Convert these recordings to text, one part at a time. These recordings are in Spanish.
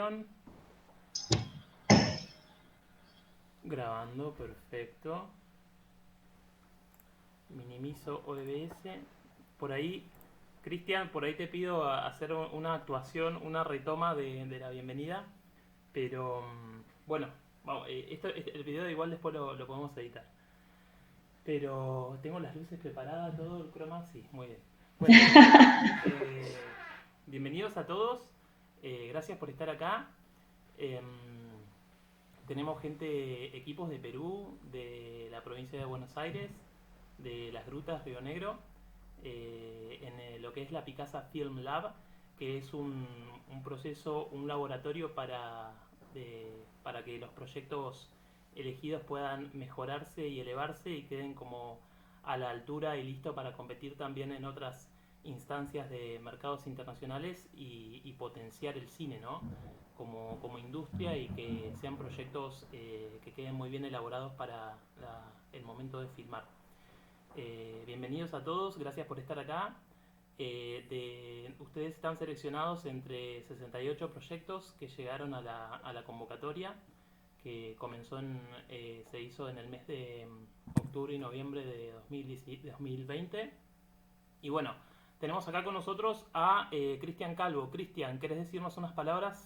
grabación. Grabando, perfecto. Minimizo OBS. Por ahí, Cristian, por ahí te pido hacer una actuación, una retoma de la bienvenida. Pero bueno, vamos, el video igual después lo podemos editar. Pero tengo las luces preparadas, todo el croma, sí, muy bien. Bueno, eh, bienvenidos a todos. Gracias por estar acá. Em, Tenemos gente, equipos de Perú, de la provincia de Buenos Aires, de las Grutas Río Negro, en lo que es la Picasa Film Lab, que es un proceso, un laboratorio para que los proyectos elegidos puedan mejorarse y elevarse y queden como a la altura y listo para competir también en otras instancias de mercados internacionales y potenciar el cine, ¿no? Como industria y que sean proyectos que queden muy bien elaborados para el momento de filmar. Bienvenidos a todos, gracias por estar acá. Ustedes están seleccionados entre 68 proyectos que llegaron a la convocatoria que se hizo en el mes de octubre y noviembre de 2020. Y bueno, tenemos acá con nosotros a Cristian Calvo. Cristian, ¿querés decirnos unas palabras?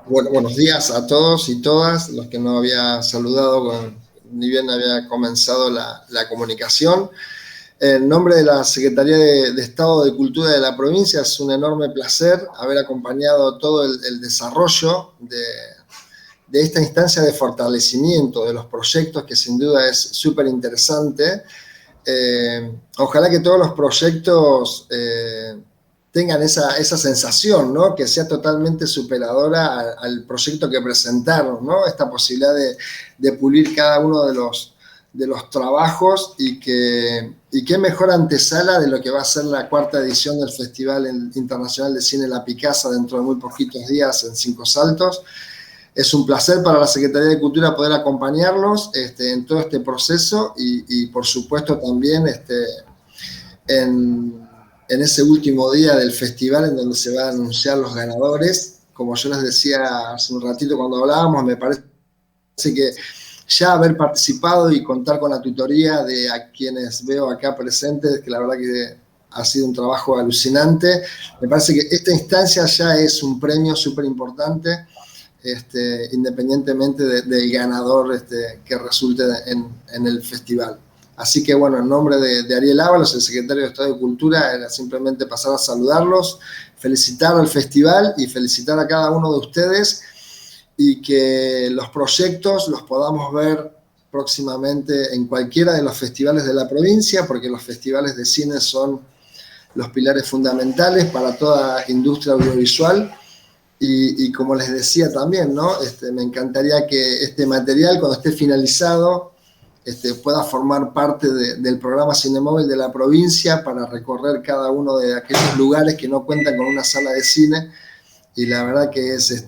Bueno, buenos días a todos y todas, los que no había saludado ni bien había comenzado la comunicación. En nombre de la Secretaría de Estado de Cultura de la provincia, es un enorme placer haber acompañado todo el desarrollo de esta instancia de fortalecimiento de los proyectos, que sin duda es súper interesante. Ojalá que todos los proyectos tengan esa sensación, ¿no? Que sea totalmente superadora al proyecto que presentaron, ¿no? Esta posibilidad de pulir cada uno de los trabajos y qué mejor antesala de lo que va a ser la cuarta edición del Festival Internacional de Cine La Picasa dentro de muy poquitos días en Cinco Saltos. Es un placer para la Secretaría de Cultura poder acompañarlos en todo este proceso y por supuesto también en ese último día del festival en donde se van a anunciar los ganadores. Como yo les decía hace un ratito cuando hablábamos, me parece que ya haber participado y contar con la tutoría de a quienes veo acá presentes, que la verdad que ha sido un trabajo alucinante, me parece que esta instancia ya es un premio súper importante. Independientemente del ganador que resulte en el festival. Así que bueno, en nombre de Ariel Ábalos, el secretario de Estado de Cultura, era simplemente pasar a saludarlos, felicitar al festival y felicitar a cada uno de ustedes y que los proyectos los podamos ver próximamente en cualquiera de los festivales de la provincia, porque los festivales de cine son los pilares fundamentales para toda industria audiovisual. Y como les decía también, ¿no? Me encantaría que este material, cuando esté finalizado, pueda formar parte del programa Cinemóvil de la provincia para recorrer cada uno de aquellos lugares que no cuentan con una sala de cine. Y la verdad que es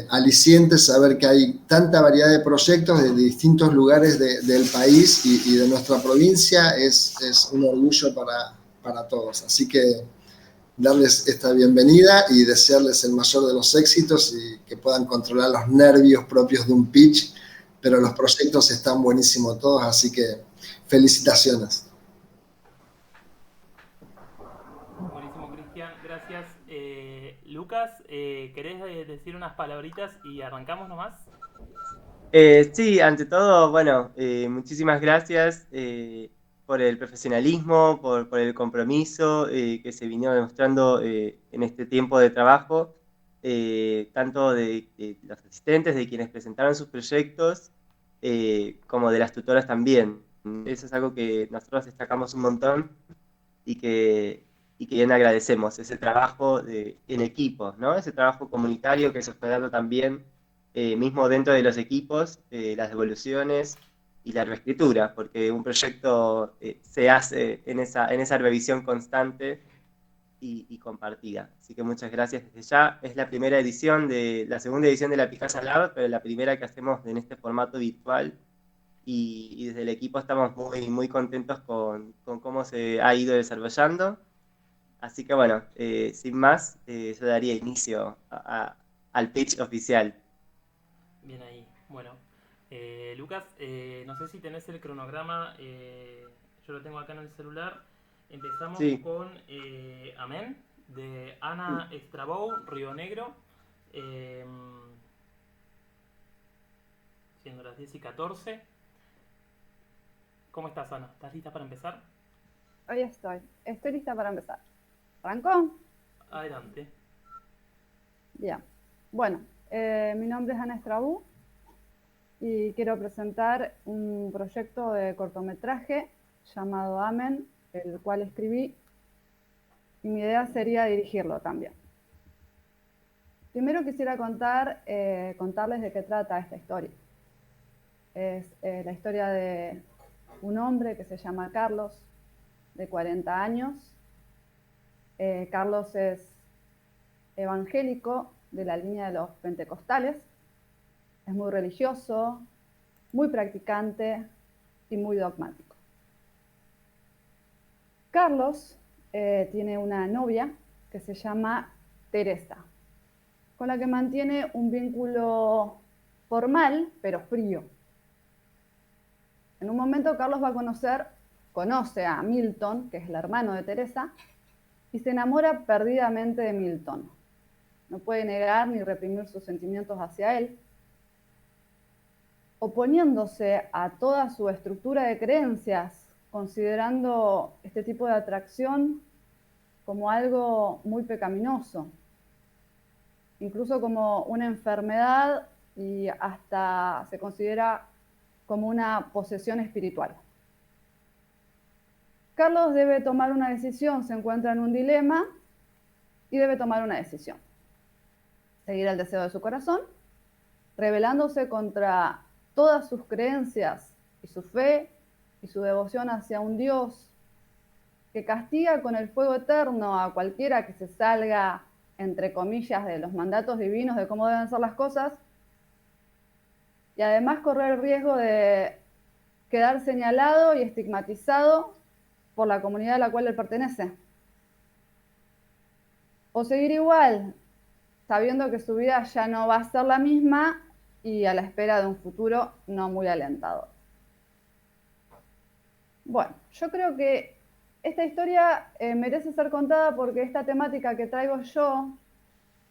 aliciente saber que hay tanta variedad de proyectos de distintos lugares del país y de nuestra provincia. Es un orgullo para todos. Así que darles esta bienvenida y desearles el mayor de los éxitos y que puedan controlar los nervios propios de un pitch, pero los proyectos están buenísimos todos, así que felicitaciones. Buenísimo, Cristian, gracias. Lucas, ¿querés decir unas palabritas y arrancamos nomás? Sí, ante todo, bueno, muchísimas gracias por el profesionalismo, por el compromiso que se vino demostrando en este tiempo de trabajo, tanto de los asistentes, de quienes presentaron sus proyectos, como de las tutoras también. Eso es algo que nosotros destacamos un montón y que bien agradecemos, ese trabajo en equipo, ¿no? Ese trabajo comunitario que se está dando también mismo dentro de los equipos, las devoluciones y la reescritura, porque un proyecto se hace en esa revisión constante y compartida. Así que muchas gracias desde ya. Es la primera edición la segunda edición de la Picasa Lab, pero la primera que hacemos en este formato virtual. Y desde el equipo estamos muy contentos con cómo se ha ido desarrollando. Así que bueno, sin más, yo daría inicio al pitch oficial. Bien ahí. Bueno, Lucas, no sé si tenés el cronograma, yo lo tengo acá en el celular. Empezamos Sí. con Amén, de Ana Estrabou, Río Negro, eh, siendo las 10:14. ¿Cómo estás, Ana? ¿Estás lista para empezar? Hoy estoy lista para empezar. ¿Arrancó? Adelante. Bien. Bueno, mi nombre es Ana Estrabú y quiero presentar un proyecto de cortometraje llamado Amen, el cual escribí, y mi idea sería dirigirlo también. Primero quisiera contarles de qué trata esta historia. Es la historia de un hombre que se llama Carlos, de 40 años. Carlos es evangélico de la línea de los pentecostales, es muy religioso, muy practicante y muy dogmático. Carlos tiene una novia que se llama Teresa, con la que mantiene un vínculo formal pero frío. En un momento Carlos conoce a Milton, que es el hermano de Teresa, y se enamora perdidamente de Milton. No puede negar ni reprimir sus sentimientos hacia él, oponiéndose a toda su estructura de creencias, considerando este tipo de atracción como algo muy pecaminoso, incluso como una enfermedad y hasta se considera como una posesión espiritual. Carlos debe tomar una decisión, se encuentra en un dilema y debe tomar una decisión. Seguir el deseo de su corazón, rebelándose contra todas sus creencias y su fe y su devoción hacia un Dios que castiga con el fuego eterno a cualquiera que se salga, entre comillas, de los mandatos divinos de cómo deben ser las cosas, y además correr el riesgo de quedar señalado y estigmatizado por la comunidad a la cual él pertenece. O seguir igual, sabiendo que su vida ya no va a ser la misma y a la espera de un futuro no muy alentador. Bueno, yo creo que esta historia merece ser contada porque esta temática que traigo yo,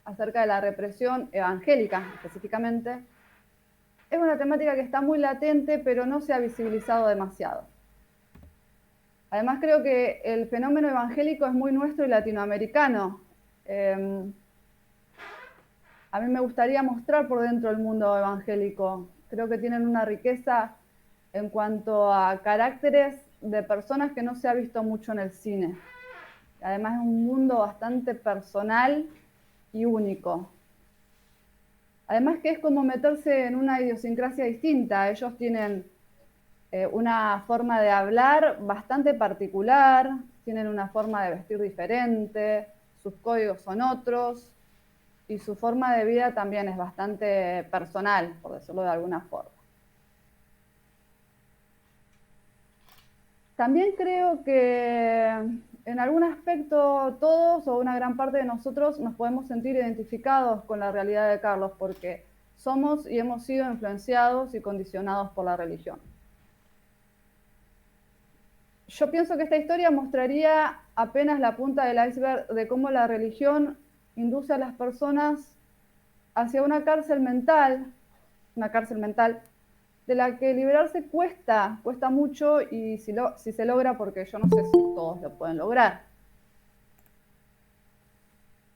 acerca de la represión evangélica específicamente, es una temática que está muy latente, pero no se ha visibilizado demasiado. Además, creo que el fenómeno evangélico es muy nuestro y latinoamericano. A mí me gustaría mostrar por dentro el mundo evangélico. Creo que tienen una riqueza en cuanto a caracteres de personas que no se ha visto mucho en el cine. Además es un mundo bastante personal y único. Además que es como meterse en una idiosincrasia distinta. Ellos tienen una forma de hablar bastante particular, tienen una forma de vestir diferente, sus códigos son otros, y su forma de vida también es bastante personal, por decirlo de alguna forma. También creo que en algún aspecto todos o una gran parte de nosotros nos podemos sentir identificados con la realidad de Carlos, porque somos y hemos sido influenciados y condicionados por la religión. Yo pienso que esta historia mostraría apenas la punta del iceberg de cómo la religión induce a las personas hacia una cárcel mental de la que liberarse cuesta mucho, y si se logra, porque yo no sé si todos lo pueden lograr.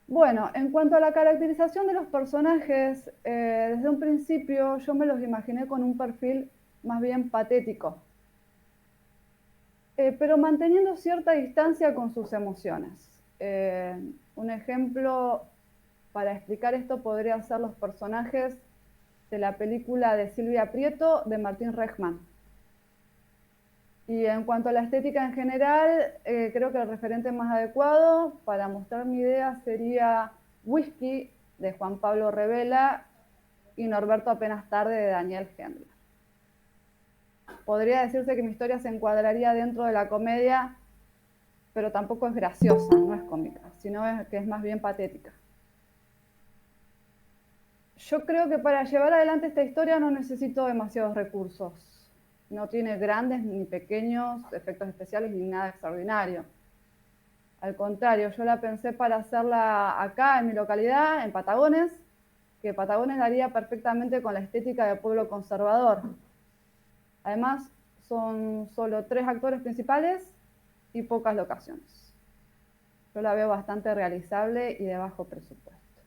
Bueno, en cuanto a la caracterización de los personajes, desde un principio yo me los imaginé con un perfil más bien patético, pero manteniendo cierta distancia con sus emociones. Un ejemplo para explicar esto podría ser los personajes de la película de Silvia Prieto de Martín Rejman. Y en cuanto a la estética en general, creo que el referente más adecuado para mostrar mi idea sería Whisky de Juan Pablo Revela y Norberto apenas tarde de Daniel Hendler. Podría decirse que mi historia se encuadraría dentro de la comedia pero tampoco es graciosa, no es cómica, sino que es más bien patética. Yo creo que para llevar adelante esta historia no necesito demasiados recursos. No tiene grandes ni pequeños efectos especiales ni nada extraordinario. Al contrario, yo la pensé para hacerla acá, en mi localidad, en Patagones, que Patagones daría perfectamente con la estética de pueblo conservador. Además, son solo 3 actores principales y pocas locaciones. Yo la veo bastante realizable y de bajo presupuesto.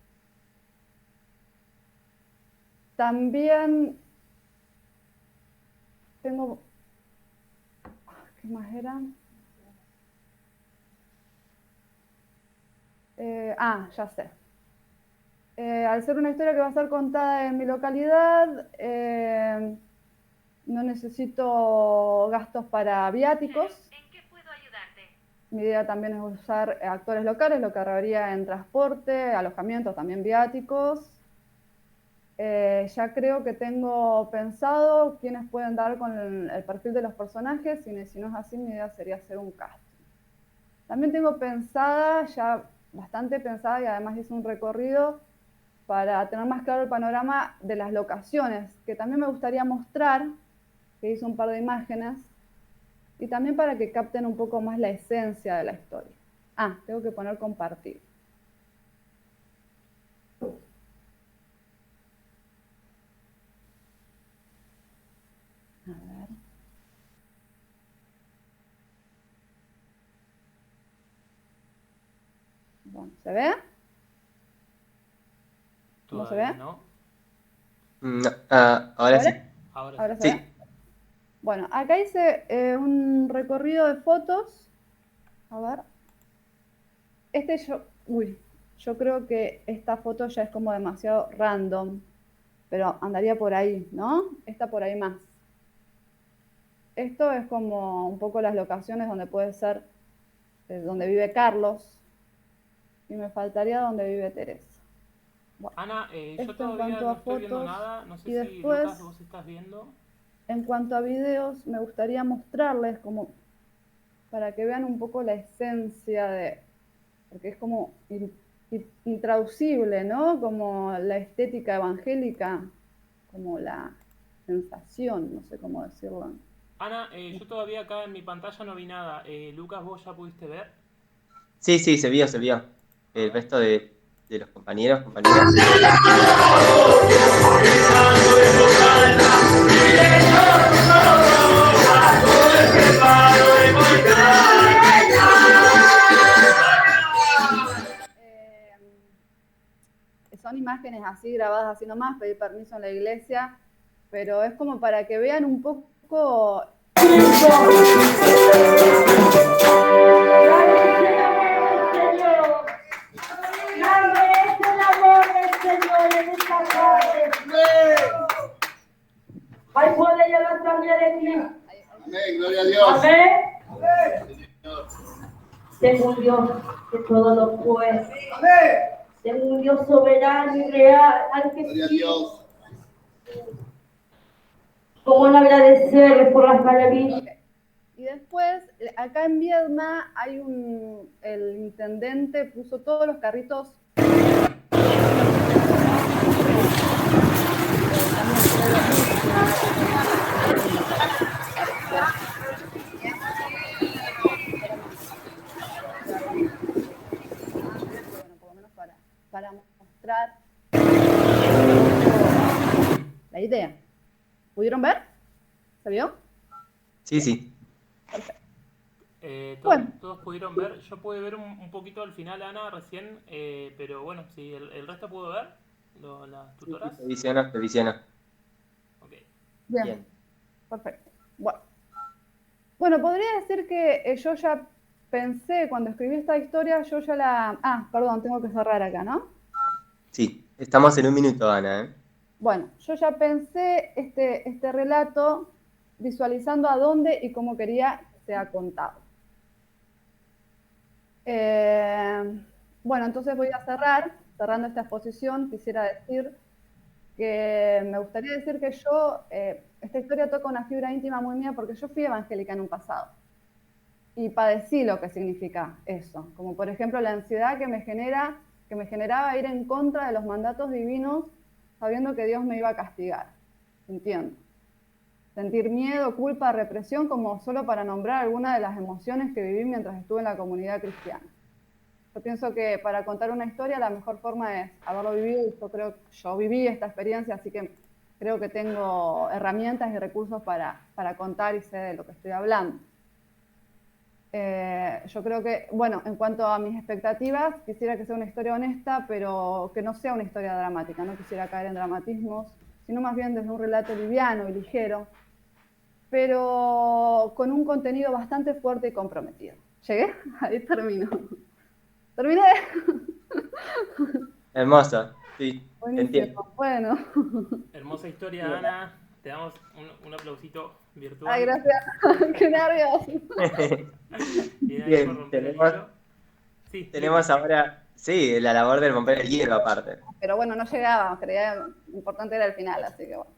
También tengo... ¿Qué más era? Ya sé. Al ser una historia que va a ser contada en mi localidad, no necesito gastos para viáticos. ¿En qué puedo ayudarte? Mi idea también es usar actores locales, lo que ahorraría en transporte, alojamientos, también viáticos. Ya creo que tengo pensado quiénes pueden dar con el perfil de los personajes, y si no es así, mi idea sería hacer un casting. También tengo pensada, ya bastante pensada, y además hice un recorrido para tener más claro el panorama de las locaciones, que también me gustaría mostrar, que hice un par de imágenes, y también para que capten un poco más la esencia de la historia. Tengo que poner compartir. A ver. Bueno, ¿se ve? ¿No se Todavía ve? no. No, ahora sí. Ahora se Sí. ve. Bueno, acá hice un recorrido de fotos. A ver. Yo creo que esta foto ya es como demasiado random, pero andaría por ahí, ¿no? Esta por ahí más. Esto es como un poco las locaciones donde puede ser, donde vive Carlos, y me faltaría donde vive Teresa. Bueno, Ana, yo esto en todavía cuanto no a estoy viendo fotos, nada. No sé y si después, Lucas vos estás viendo. en cuanto a videos, me gustaría mostrarles como para que vean un poco la esencia porque es como intraducible, ¿no? Como la estética evangélica, como la sensación, no sé cómo decirlo. Ana, yo todavía acá en mi pantalla no vi nada. Lucas, ¿vos ya pudiste ver? Sí, se vio. El resto de los compañeros, compañeras. Son imágenes así grabadas así nomás, pedí permiso en la iglesia, pero es como para que vean un poco. Hay poder en la sangre de Cristo. Amén, gloria a Dios. Amén. Tengo un Dios que todo lo puede. Tengo un Dios soberano y real, al que Gloria a sí. Dios. ¿Cómo no agradecerle por las maravillas? Y después, acá en Viedma el intendente puso todos los carritos. Bueno, por lo menos para mostrar la idea. ¿Pudieron ver? ¿Se vio? Sí. Perfecto. Todos, Bueno. todos pudieron ver. Yo pude ver un poquito al final, Ana, recién. Pero bueno, si el resto pudo ver, las tutoras. Te visiono. Ok. Bien. Perfecto. Bueno, podría decir que yo ya pensé, cuando escribí esta historia, yo ya la... perdón, tengo que cerrar acá, ¿no? Sí, estamos en un minuto, Ana, ¿eh? Bueno, yo ya pensé este relato visualizando a dónde y cómo quería que sea contado. Bueno, entonces voy a cerrando esta exposición, quisiera decir que me gustaría decir que yo, esta historia toca una fibra íntima muy mía porque yo fui evangélica en un pasado. y padecí lo que significa eso, como por ejemplo la ansiedad que me generaba ir en contra de los mandatos divinos, sabiendo que Dios me iba a castigar, entiendo. Sentir miedo, culpa, represión, como solo para nombrar algunas de las emociones que viví mientras estuve en la comunidad cristiana. Yo pienso que para contar una historia la mejor forma es haberlo vivido, y yo viví esta experiencia, así que creo que tengo herramientas y recursos para contar y sé de lo que estoy hablando. Yo creo que, bueno, en cuanto a mis expectativas, quisiera que sea una historia honesta, pero que no sea una historia dramática. No quisiera caer en dramatismos, sino más bien desde un relato liviano y ligero, pero con un contenido bastante fuerte y comprometido. ¿Llegué? Ahí termino. ¿Terminé? Hermoso, sí, te entiendo. Buenísimo, bueno. Hermosa historia, Ana. Te damos un aplausito virtual. Ay, gracias. Qué nervios. Bien ahí por Bien, romper el hielo. Sí, tenemos ahora, sí, la labor de romper el hielo aparte. Pero bueno, no llegaba, creía lo importante era el final, así que bueno.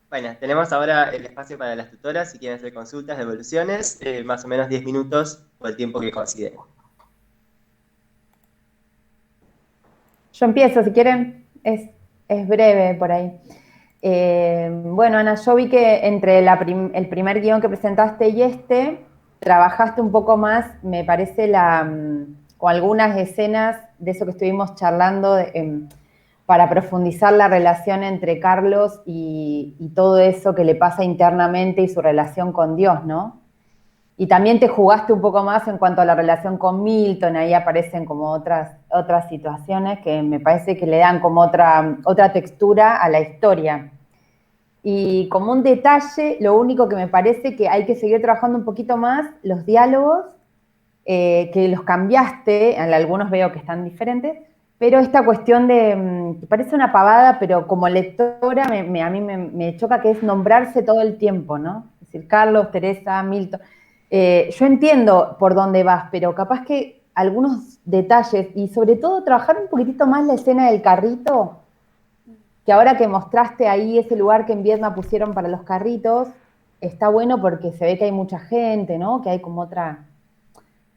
Bueno, tenemos ahora el espacio para las tutoras si quieren hacer consultas, devoluciones, más o menos 10 minutos o el tiempo que consideren. Yo empiezo, si quieren, es breve por ahí. Bueno, Ana, yo vi que entre el primer guión que presentaste y trabajaste un poco más, me parece, con algunas escenas de eso que estuvimos charlando, para profundizar la relación entre Carlos y todo eso que le pasa internamente y su relación con Dios, ¿no? Y también te jugaste un poco más en cuanto a la relación con Milton, ahí aparecen como otras situaciones que me parece que le dan como otra textura a la historia. Y como un detalle, lo único que me parece que hay que seguir trabajando un poquito más, los diálogos, que los cambiaste, en algunos veo que están diferentes, pero esta cuestión de, parece una pavada, pero como lectora a mí me choca, que es nombrarse todo el tiempo, ¿no? Es decir, Carlos, Teresa, Milton. Yo entiendo por dónde vas, pero capaz que algunos detalles, y sobre todo trabajar un poquitito más la escena del carrito, que ahora que mostraste ahí ese lugar que en Vietnam pusieron para los carritos, está bueno porque se ve que hay mucha gente, ¿no? Que hay como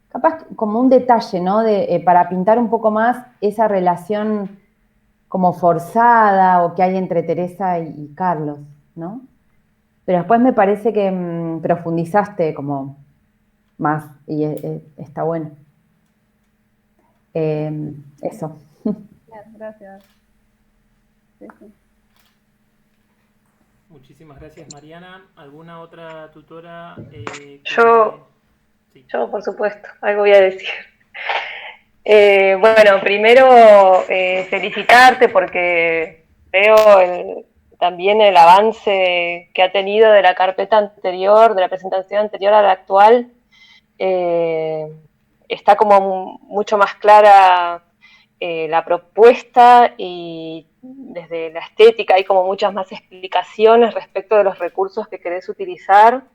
capaz como un detalle, ¿no? Para pintar un poco más esa relación como forzada o que hay entre Teresa y Carlos, ¿no? Pero después me parece que profundizaste como más y está bueno. Eso. Gracias. Sí, sí. Muchísimas gracias, Mariana. ¿Alguna otra tutora? Sí. Yo, por supuesto, algo voy a decir. Bueno, primero felicitarte porque veo también el avance que ha tenido de la carpeta anterior, de la presentación anterior a la actual. Está como mucho más clara la propuesta, y desde la estética hay como muchas más explicaciones respecto de los recursos que querés utilizar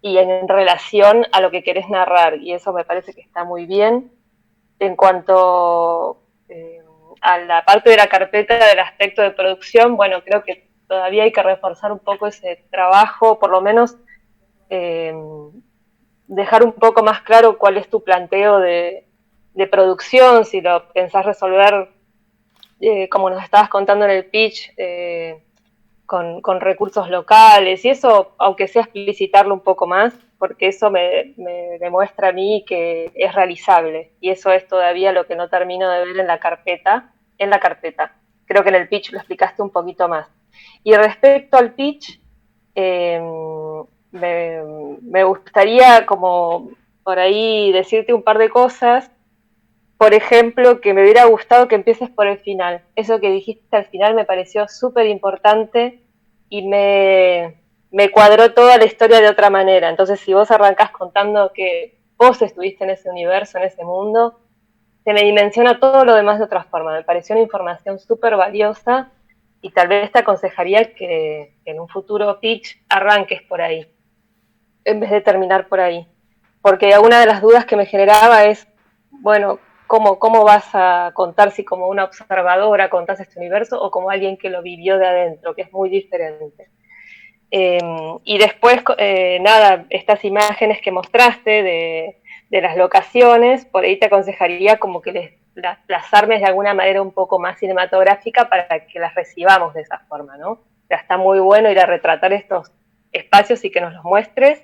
y en relación a lo que querés narrar, y eso me parece que está muy bien. En cuanto a la parte de la carpeta del aspecto de producción, bueno, creo que todavía hay que reforzar un poco ese trabajo, por lo menos dejar un poco más claro cuál es tu planteo de producción, si lo pensás resolver, como nos estabas contando en el pitch, con recursos locales, y eso, aunque sea explicitarlo un poco más, porque eso me demuestra a mí que es realizable, y eso es todavía lo que no termino de ver en la carpeta. Creo que en el pitch lo explicaste un poquito más. Y respecto al pitch, me gustaría como por ahí decirte un par de cosas. Por ejemplo, que me hubiera gustado que empieces por el final. Eso que dijiste al final me pareció súper importante y me cuadró toda la historia de otra manera. Entonces, si vos arrancás contando que vos estuviste en ese universo, en ese mundo, se me dimensiona todo lo demás de otra forma. Me pareció una información súper valiosa y tal vez te aconsejaría que en un futuro pitch arranques por ahí, en vez de terminar por ahí. Porque una de las dudas que me generaba es, bueno, ¿cómo vas a contar, si como una observadora contás este universo o como alguien que lo vivió de adentro, que es muy diferente? Y después, nada, estas imágenes que mostraste de las locaciones, por ahí te aconsejaría como que las armes de alguna manera un poco más cinematográfica para que las recibamos de esa forma, ¿no? O sea, está muy bueno ir a retratar estos espacios y que nos los muestres,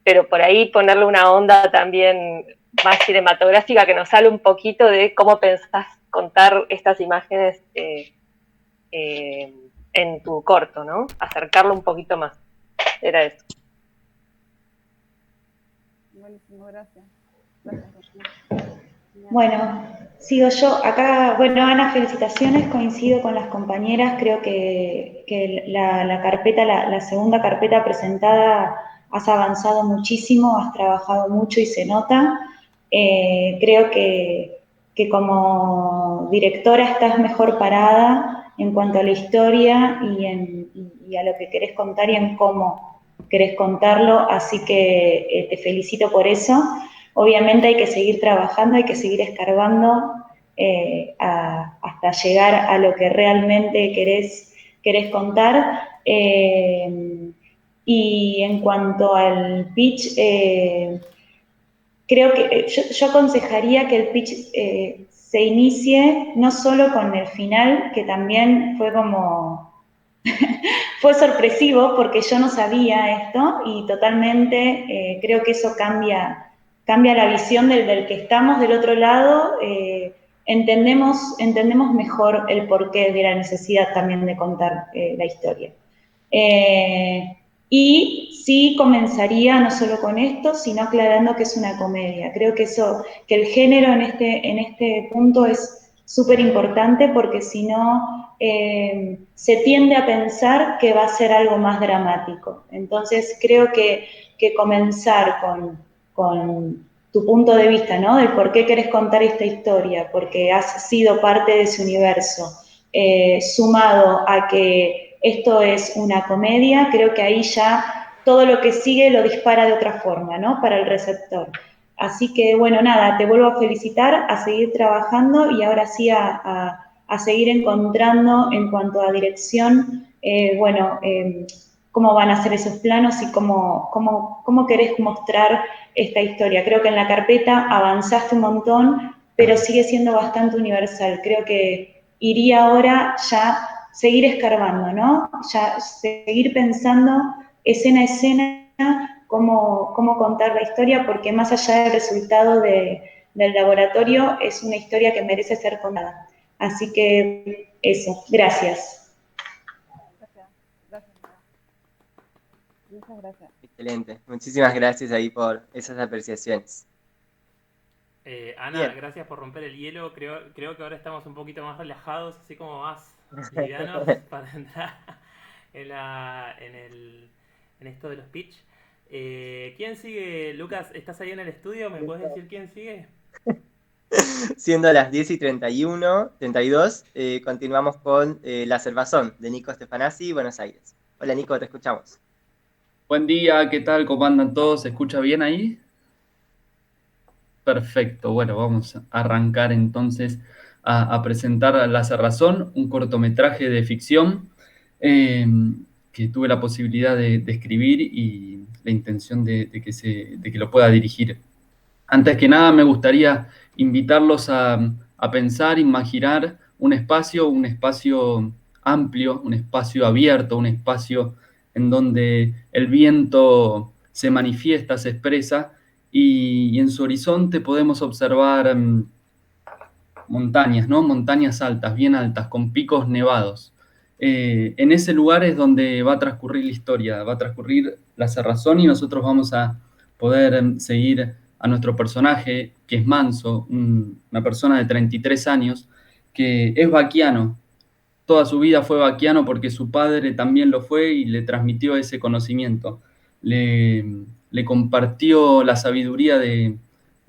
pero por ahí ponerle una onda también más cinematográfica que nos sale un poquito de cómo pensás contar estas imágenes en tu corto, ¿no? Acercarlo un poquito más. Era eso. Buenísimo, gracias. Bueno, sigo yo. Acá, bueno, Ana, felicitaciones, coincido con las compañeras, creo que la carpeta, la segunda carpeta presentada, has avanzado muchísimo, has trabajado mucho y se nota. Creo que como directora estás mejor parada en cuanto a la historia y a lo que querés contar y en cómo querés contarlo, así que te felicito por eso. Obviamente hay que seguir trabajando, hay que seguir escarbando hasta llegar a lo que realmente querés contar. Y en cuanto al pitch, creo que yo aconsejaría que el pitch se inicie no solo con el final, que también fue como fue sorpresivo porque yo no sabía esto y totalmente creo que eso cambia la visión del que estamos del otro lado, entendemos mejor el porqué de la necesidad también de contar la historia. Y sí comenzaría no solo con esto, sino aclarando que es una comedia. Creo que el género en este punto es súper importante porque si no se tiende a pensar que va a ser algo más dramático. Entonces creo que comenzar con tu punto de vista, ¿no? Del por qué querés contar esta historia, porque has sido parte de ese universo, sumado a que esto es una comedia, creo que ahí ya todo lo que sigue lo dispara de otra forma, ¿no? Para el receptor. Así que, bueno, nada, te vuelvo a felicitar, a seguir trabajando y ahora sí a seguir encontrando en cuanto a dirección, cómo van a ser esos planos y cómo querés mostrar esta historia. Creo que en la carpeta avanzaste un montón, pero sigue siendo bastante universal. Creo que iría ahora ya seguir escarbando, ¿no? Ya seguir pensando escena a escena cómo contar la historia, porque más allá del resultado del laboratorio, es una historia que merece ser contada. Así que eso, gracias. Gracias. Muchas gracias. Excelente, muchísimas gracias ahí por esas apreciaciones. Ana, Bien. gracias por romper el hielo. Creo que ahora estamos un poquito más relajados, así como más livianos para entrar en esto de los pitch. ¿Quién sigue? Lucas, ¿estás ahí en el estudio? ¿Me puedes decir quién sigue? Siendo las 10:31, 32, continuamos con La Cervazón de Nico Stefanasi, Buenos Aires. Hola Nico, te escuchamos. Buen día, ¿qué tal? ¿Cómo andan todos? ¿Se escucha bien ahí? Perfecto, bueno, vamos a arrancar entonces a presentar La Cerrazón, un cortometraje de ficción que tuve la posibilidad de escribir y la intención de que lo pueda dirigir. Antes que nada, me gustaría invitarlos a pensar, imaginar un espacio amplio, un espacio abierto, un espacio en donde el viento se manifiesta, se expresa, y en su horizonte podemos observar montañas, ¿no? Montañas altas, bien altas, con picos nevados. En ese lugar es donde va a transcurrir la historia, va a transcurrir La Cerrazón y nosotros vamos a poder seguir a nuestro personaje, que es Manso, una persona de 33 años, que es vaquiano. Toda su vida fue vaquiano porque su padre también lo fue y le transmitió ese conocimiento. Le compartió la sabiduría de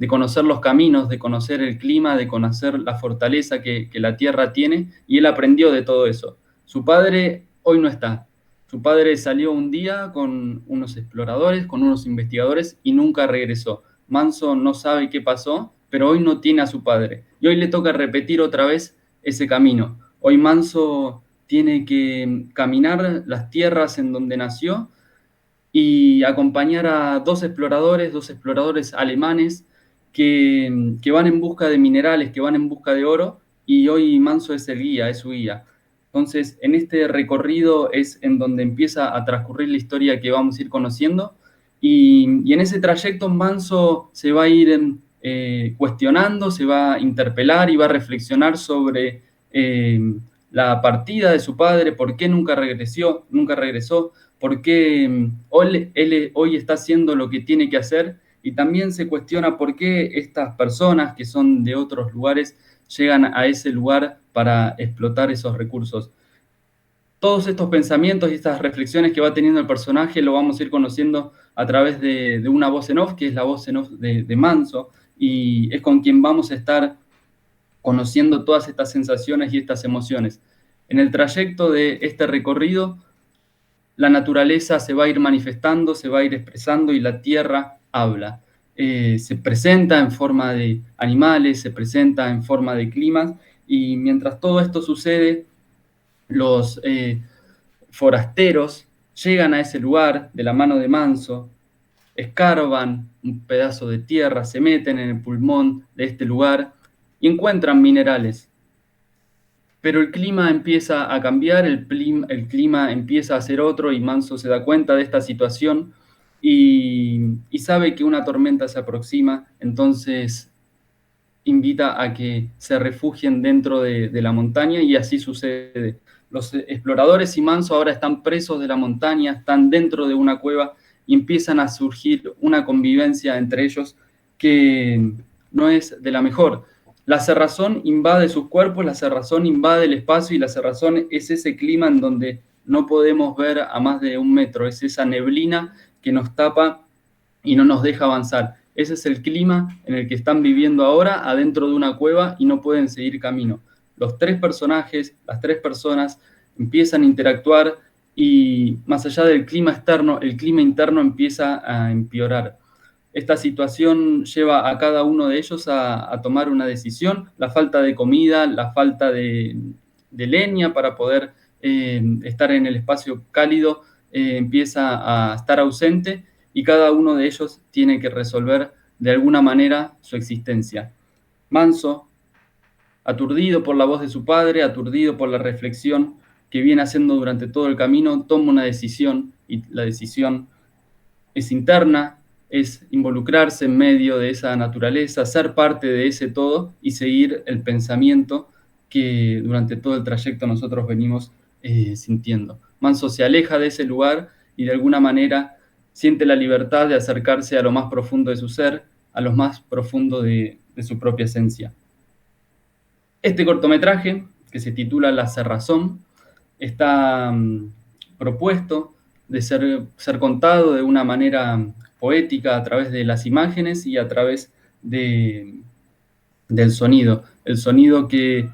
conocer los caminos, de conocer el clima, de conocer la fortaleza que la tierra tiene, y él aprendió de todo eso. Su padre hoy no está. Su padre salió un día con unos exploradores, con unos investigadores, y nunca regresó. Manso no sabe qué pasó, pero hoy no tiene a su padre. Y hoy le toca repetir otra vez ese camino. Hoy Manso tiene que caminar las tierras en donde nació y acompañar a dos exploradores alemanes que van en busca de minerales, que van en busca de oro, y hoy Manso es el guía, es su guía. Entonces, en este recorrido es en donde empieza a transcurrir la historia que vamos a ir conociendo, y en ese trayecto Manso se va a ir cuestionando, se va a interpelar y va a reflexionar sobre la partida de su padre, por qué nunca regresó, por qué él hoy está haciendo lo que tiene que hacer, y también se cuestiona por qué estas personas que son de otros lugares llegan a ese lugar para explotar esos recursos. Todos estos pensamientos y estas reflexiones que va teniendo el personaje lo vamos a ir conociendo a través de una voz en off, que es la voz en off de Manso, y es con quien vamos a estar conociendo todas estas sensaciones y estas emociones. En el trayecto de este recorrido, la naturaleza se va a ir manifestando, se va a ir expresando, y la tierra habla. Se presenta en forma de animales, se presenta en forma de climas, y mientras todo esto sucede, los forasteros llegan a ese lugar de la mano de Manso, escarban un pedazo de tierra, se meten en el pulmón de este lugar y encuentran minerales. Pero el clima empieza a cambiar, el clima empieza a ser otro, y Manso se da cuenta de esta situación y sabe que una tormenta se aproxima. Entonces invita a que se refugien dentro de la montaña, y así sucede. Los exploradores y Manso ahora están presos de la montaña, están dentro de una cueva, y empiezan a surgir una convivencia entre ellos que no es de la mejor. La cerrazón invade sus cuerpos, la cerrazón invade el espacio, y la cerrazón es ese clima en donde no podemos ver a más de 1 metro, es esa neblina que nos tapa y no nos deja avanzar. Ese es el clima en el que están viviendo ahora, adentro de una cueva, y no pueden seguir camino. Los 3 personajes, las 3 personas, empiezan a interactuar, y más allá del clima externo, el clima interno empieza a empeorar. Esta situación lleva a cada uno de ellos a tomar una decisión. La falta de comida, la falta de leña para poder estar en el espacio cálido empieza a estar ausente, y cada uno de ellos tiene que resolver de alguna manera su existencia. Manso, aturdido por la voz de su padre, aturdido por la reflexión que viene haciendo durante todo el camino, toma una decisión, y la decisión es interna, es involucrarse en medio de esa naturaleza, ser parte de ese todo y seguir el pensamiento que durante todo el trayecto nosotros venimos sintiendo. Manso se aleja de ese lugar y de alguna manera siente la libertad de acercarse a lo más profundo de su ser, a lo más profundo de su propia esencia. Este cortometraje, que se titula La Cerrazón, está propuesto de ser contado de una manera poética a través de las imágenes y a través del sonido. El sonido que,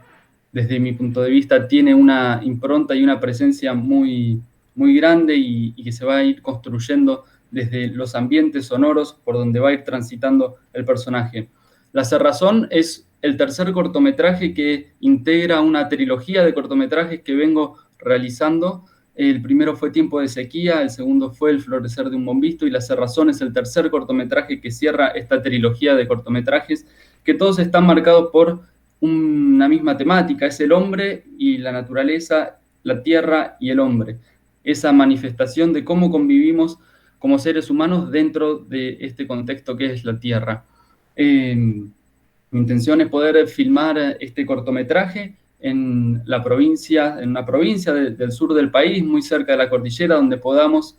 desde mi punto de vista, tiene una impronta y una presencia muy, muy grande, y que se va a ir construyendo desde los ambientes sonoros por donde va a ir transitando el personaje. La Cerrazón es el tercer cortometraje que integra una trilogía de cortometrajes que vengo realizando. El primero fue Tiempo de Sequía, el segundo fue El Florecer de un Bombisto, y La Cerrazón es el tercer cortometraje que cierra esta trilogía de cortometrajes, que todos están marcados por una misma temática: es el hombre y la naturaleza, la tierra y el hombre. Esa manifestación de cómo convivimos como seres humanos dentro de este contexto que es la tierra. Mi intención es poder filmar este cortometraje en una provincia del sur del país, muy cerca de la cordillera, donde podamos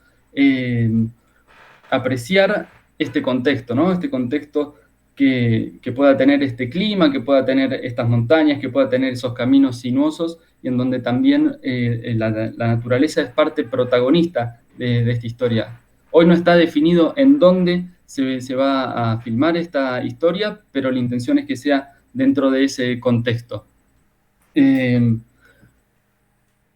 apreciar este contexto, ¿no? Este contexto que pueda tener este clima, que pueda tener estas montañas, que pueda tener esos caminos sinuosos, y en donde también la naturaleza es parte protagonista de esta historia. Hoy no está definido en dónde se va a filmar esta historia, pero la intención es que sea dentro de ese contexto.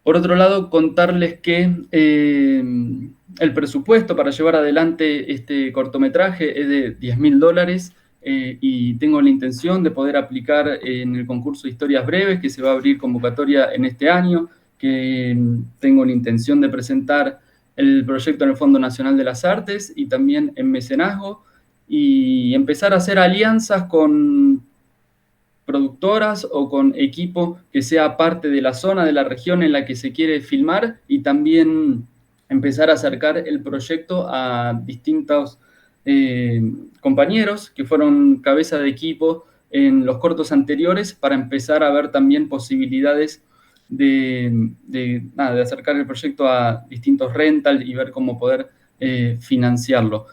Por otro lado, contarles que el presupuesto para llevar adelante este cortometraje es de $10.000, y tengo la intención de poder aplicar en el concurso de historias breves, que se va a abrir convocatoria en este año, que tengo la intención de presentar el proyecto en el Fondo Nacional de las Artes y también en mecenazgo, y empezar a hacer alianzas con productoras o con equipo que sea parte de la zona, de la región en la que se quiere filmar, y también empezar a acercar el proyecto a distintos compañeros que fueron cabeza de equipo en los cortos anteriores, para empezar a ver también posibilidades de acercar el proyecto a distintos rentals y ver cómo poder financiarlo.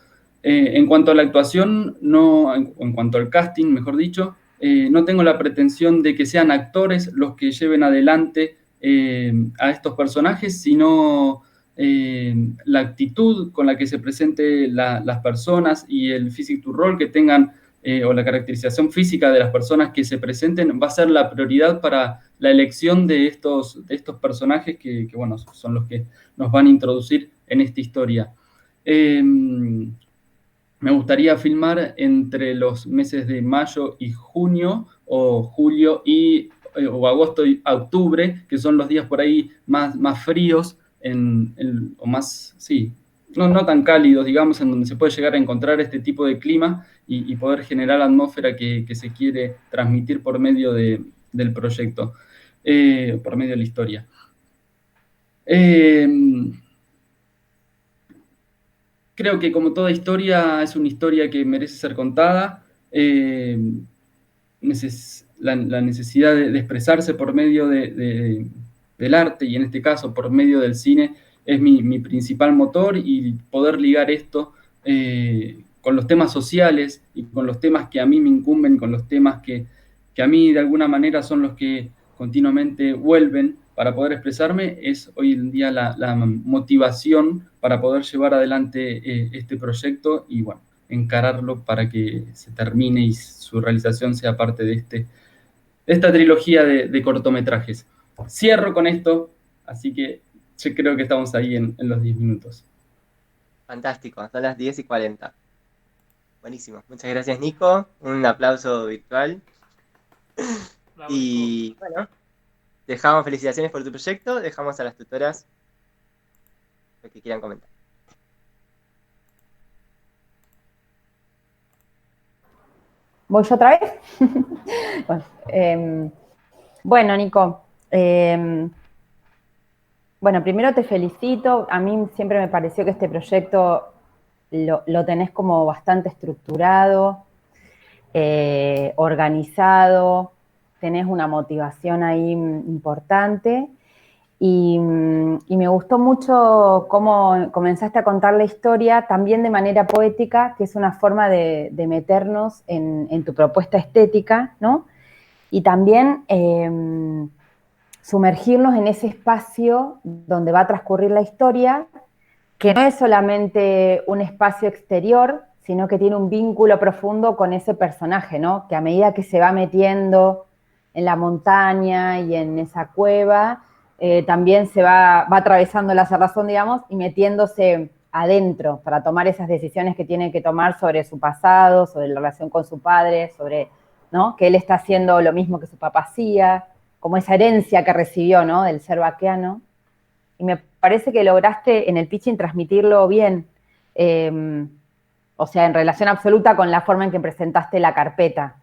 En cuanto a la actuación, en cuanto al casting, mejor dicho, no tengo la pretensión de que sean actores los que lleven adelante a estos personajes, sino la actitud con la que se presenten las personas y el physique to role que tengan, o la caracterización física de las personas que se presenten, va a ser la prioridad para la elección de estos personajes que bueno, son los que nos van a introducir en esta historia. Me gustaría filmar entre los meses de mayo y junio, o julio o agosto y octubre, que son los días por ahí más fríos, o más, sí, no tan cálidos, digamos, en donde se puede llegar a encontrar este tipo de clima y poder generar la atmósfera que se quiere transmitir por medio del proyecto, por medio de la historia. Creo que, como toda historia, es una historia que merece ser contada. La necesidad de expresarse por medio del arte, y en este caso por medio del cine, es mi principal motor, y poder ligar esto con los temas sociales y con los temas que a mí me incumben, con los temas que a mí de alguna manera son los que continuamente vuelven para poder expresarme, es hoy en día la motivación para poder llevar adelante este proyecto y, bueno, encararlo para que se termine y su realización sea parte de esta trilogía de cortometrajes. Cierro con esto, así que yo creo que estamos ahí en los 10 minutos. Fantástico, son las 10:40. Buenísimo. Muchas gracias, Nico. Un aplauso virtual. Bravo, Y Nico. bueno, dejamos felicitaciones por tu proyecto, dejamos a las tutoras lo que quieran comentar. ¿Voy yo otra vez? Bueno, Nico, bueno, primero te felicito. A mí siempre me pareció que este proyecto lo tenés como bastante estructurado, organizado, tenés una motivación ahí importante, y me gustó mucho cómo comenzaste a contar la historia, también de manera poética, que es una forma de meternos en tu propuesta estética, ¿no? Y también sumergirnos en ese espacio donde va a transcurrir la historia, que no es solamente un espacio exterior, sino que tiene un vínculo profundo con ese personaje, ¿no? Que a medida que se va metiendo en la montaña y en esa cueva, también se va atravesando la cerrazón, digamos, y metiéndose adentro para tomar esas decisiones que tiene que tomar sobre su pasado, sobre la relación con su padre, sobre, ¿no?, que él está haciendo lo mismo que su papá hacía, como esa herencia que recibió, ¿no?, del ser vaqueano. Y me parece que lograste en el pitching transmitirlo bien, o sea, en relación absoluta con la forma en que presentaste la carpeta.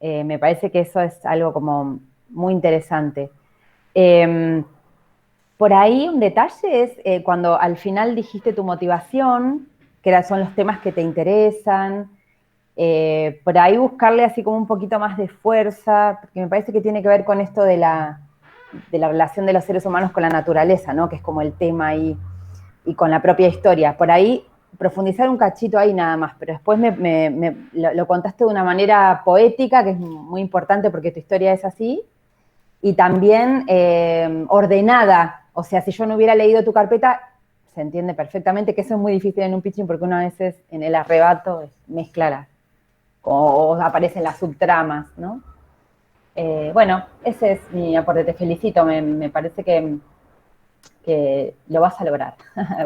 Me parece que eso es algo como muy interesante. Por ahí un detalle es cuando al final dijiste tu motivación, que son los temas que te interesan, por ahí buscarle así como un poquito más de fuerza, porque me parece que tiene que ver con esto de la relación de los seres humanos con la naturaleza, ¿no?, que es como el tema ahí, y con la propia historia. Por ahí profundizar un cachito ahí nada más, pero después lo contaste de una manera poética, que es muy importante porque tu historia es así, y también ordenada. O sea, si yo no hubiera leído tu carpeta, se entiende perfectamente que eso es muy difícil en un pitching, porque una vez en el arrebato mezcla o aparecen las subtramas, ¿no? Bueno, ese es mi aporte, te felicito, me parece que lo vas a lograr,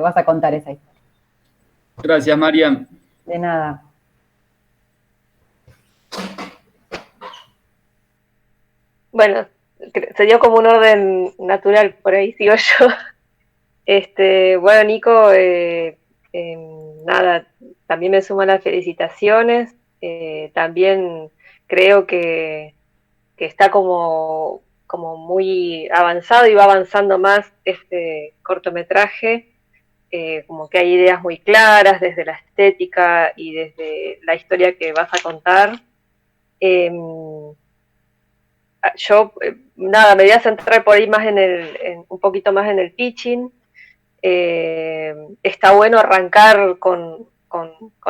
vas a contar esa historia. Gracias, Marian. De nada. Bueno, se dio como un orden natural, por ahí sigo yo. Bueno, Nico, nada, también me suman las felicitaciones. También creo que está como muy avanzado y va avanzando más este cortometraje. Como que hay ideas muy claras desde la estética y desde la historia que vas a contar. Yo, nada, me voy a centrar por ahí más un poquito más en el pitching. Está bueno arrancar con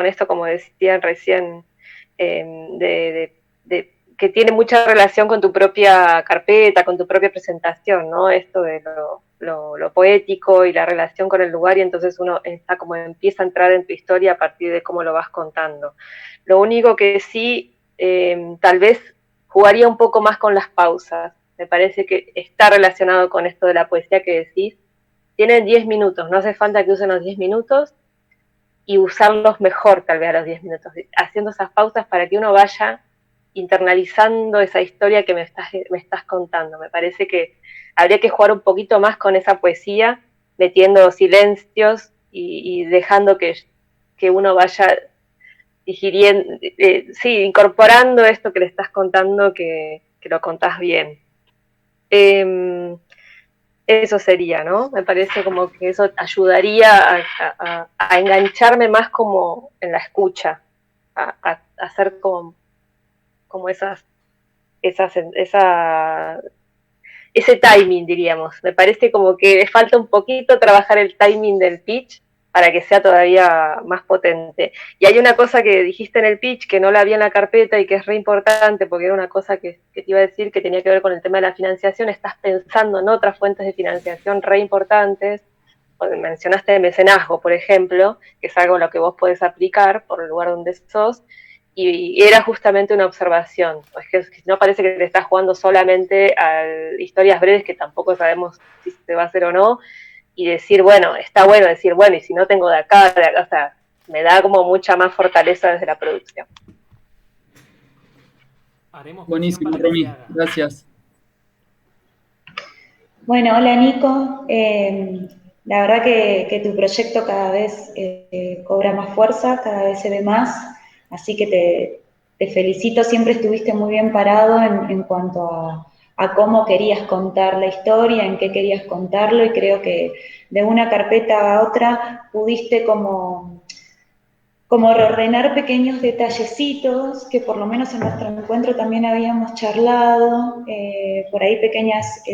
esto, como decían recién, que tiene mucha relación con tu propia carpeta, con tu propia presentación, ¿no? Esto de lo poético y la relación con el lugar, y entonces uno está como empieza a entrar en tu historia a partir de cómo lo vas contando. Lo único que sí, tal vez jugaría un poco más con las pausas. Me parece que está relacionado con esto de la poesía que decís. Tienen 10 minutos, no hace falta que usen los 10 minutos, y usarlos mejor tal vez a los 10 minutos, haciendo esas pausas para que uno vaya internalizando esa historia que me estás contando. Me parece que habría que jugar un poquito más con esa poesía, metiendo silencios y dejando que uno vaya digiriendo, sí, incorporando esto que le estás contando, que lo contás bien. Eso sería, ¿no? Me parece como que eso ayudaría a engancharme más como en la escucha, a hacer como ese timing, diríamos. Me parece como que le falta un poquito trabajar el timing del pitch para que sea todavía más potente. Y hay una cosa que dijiste en el pitch que no la vi en la carpeta y que es re importante, porque era una cosa que te iba a decir que tenía que ver con el tema de la financiación. Estás pensando en otras fuentes de financiación re importantes. Mencionaste el mecenazgo, por ejemplo, que es algo a lo que vos podés aplicar por el lugar donde sos, y era justamente una observación. Es que no parece que te estás jugando solamente a historias breves, que tampoco sabemos si se va a hacer o no, y decir, bueno, está bueno decir, bueno, y si no tengo de acá, o sea, me da como mucha más fortaleza desde la producción. Haremos Buenísimo, para que Romy, se haga. gracias. Bueno, hola Nico. La verdad que tu proyecto cada vez cobra más fuerza, cada vez se ve más, así que te felicito, siempre estuviste muy bien parado en cuanto a cómo querías contar la historia, en qué querías contarlo, y creo que de una carpeta a otra pudiste como reordenar pequeños detallecitos que por lo menos en nuestro encuentro también habíamos charlado, por ahí pequeñas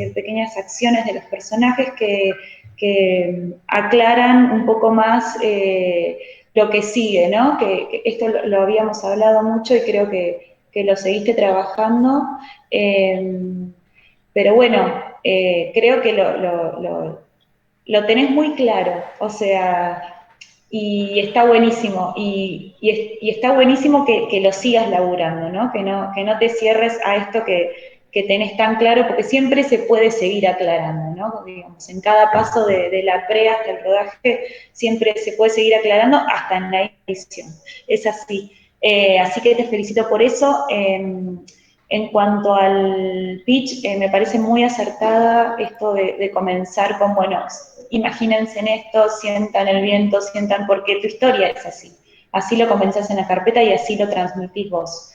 acciones de los personajes que aclaran un poco más lo que sigue, ¿no? Que esto lo habíamos hablado mucho y creo que lo seguiste trabajando, pero bueno, creo que lo tenés muy claro, o sea, y está buenísimo, y está buenísimo que lo sigas laburando, ¿no? Que no te cierres a esto que tenés tan claro, porque siempre se puede seguir aclarando, ¿no? Digamos, en cada paso de la pre hasta el rodaje, siempre se puede seguir aclarando hasta en la edición. Es así. Así que te felicito por eso. En cuanto al pitch, me parece muy acertada esto de comenzar con, bueno, imagínense en esto, sientan el viento, sientan, porque tu historia es así. Así lo comenzás en la carpeta y así lo transmitís vos.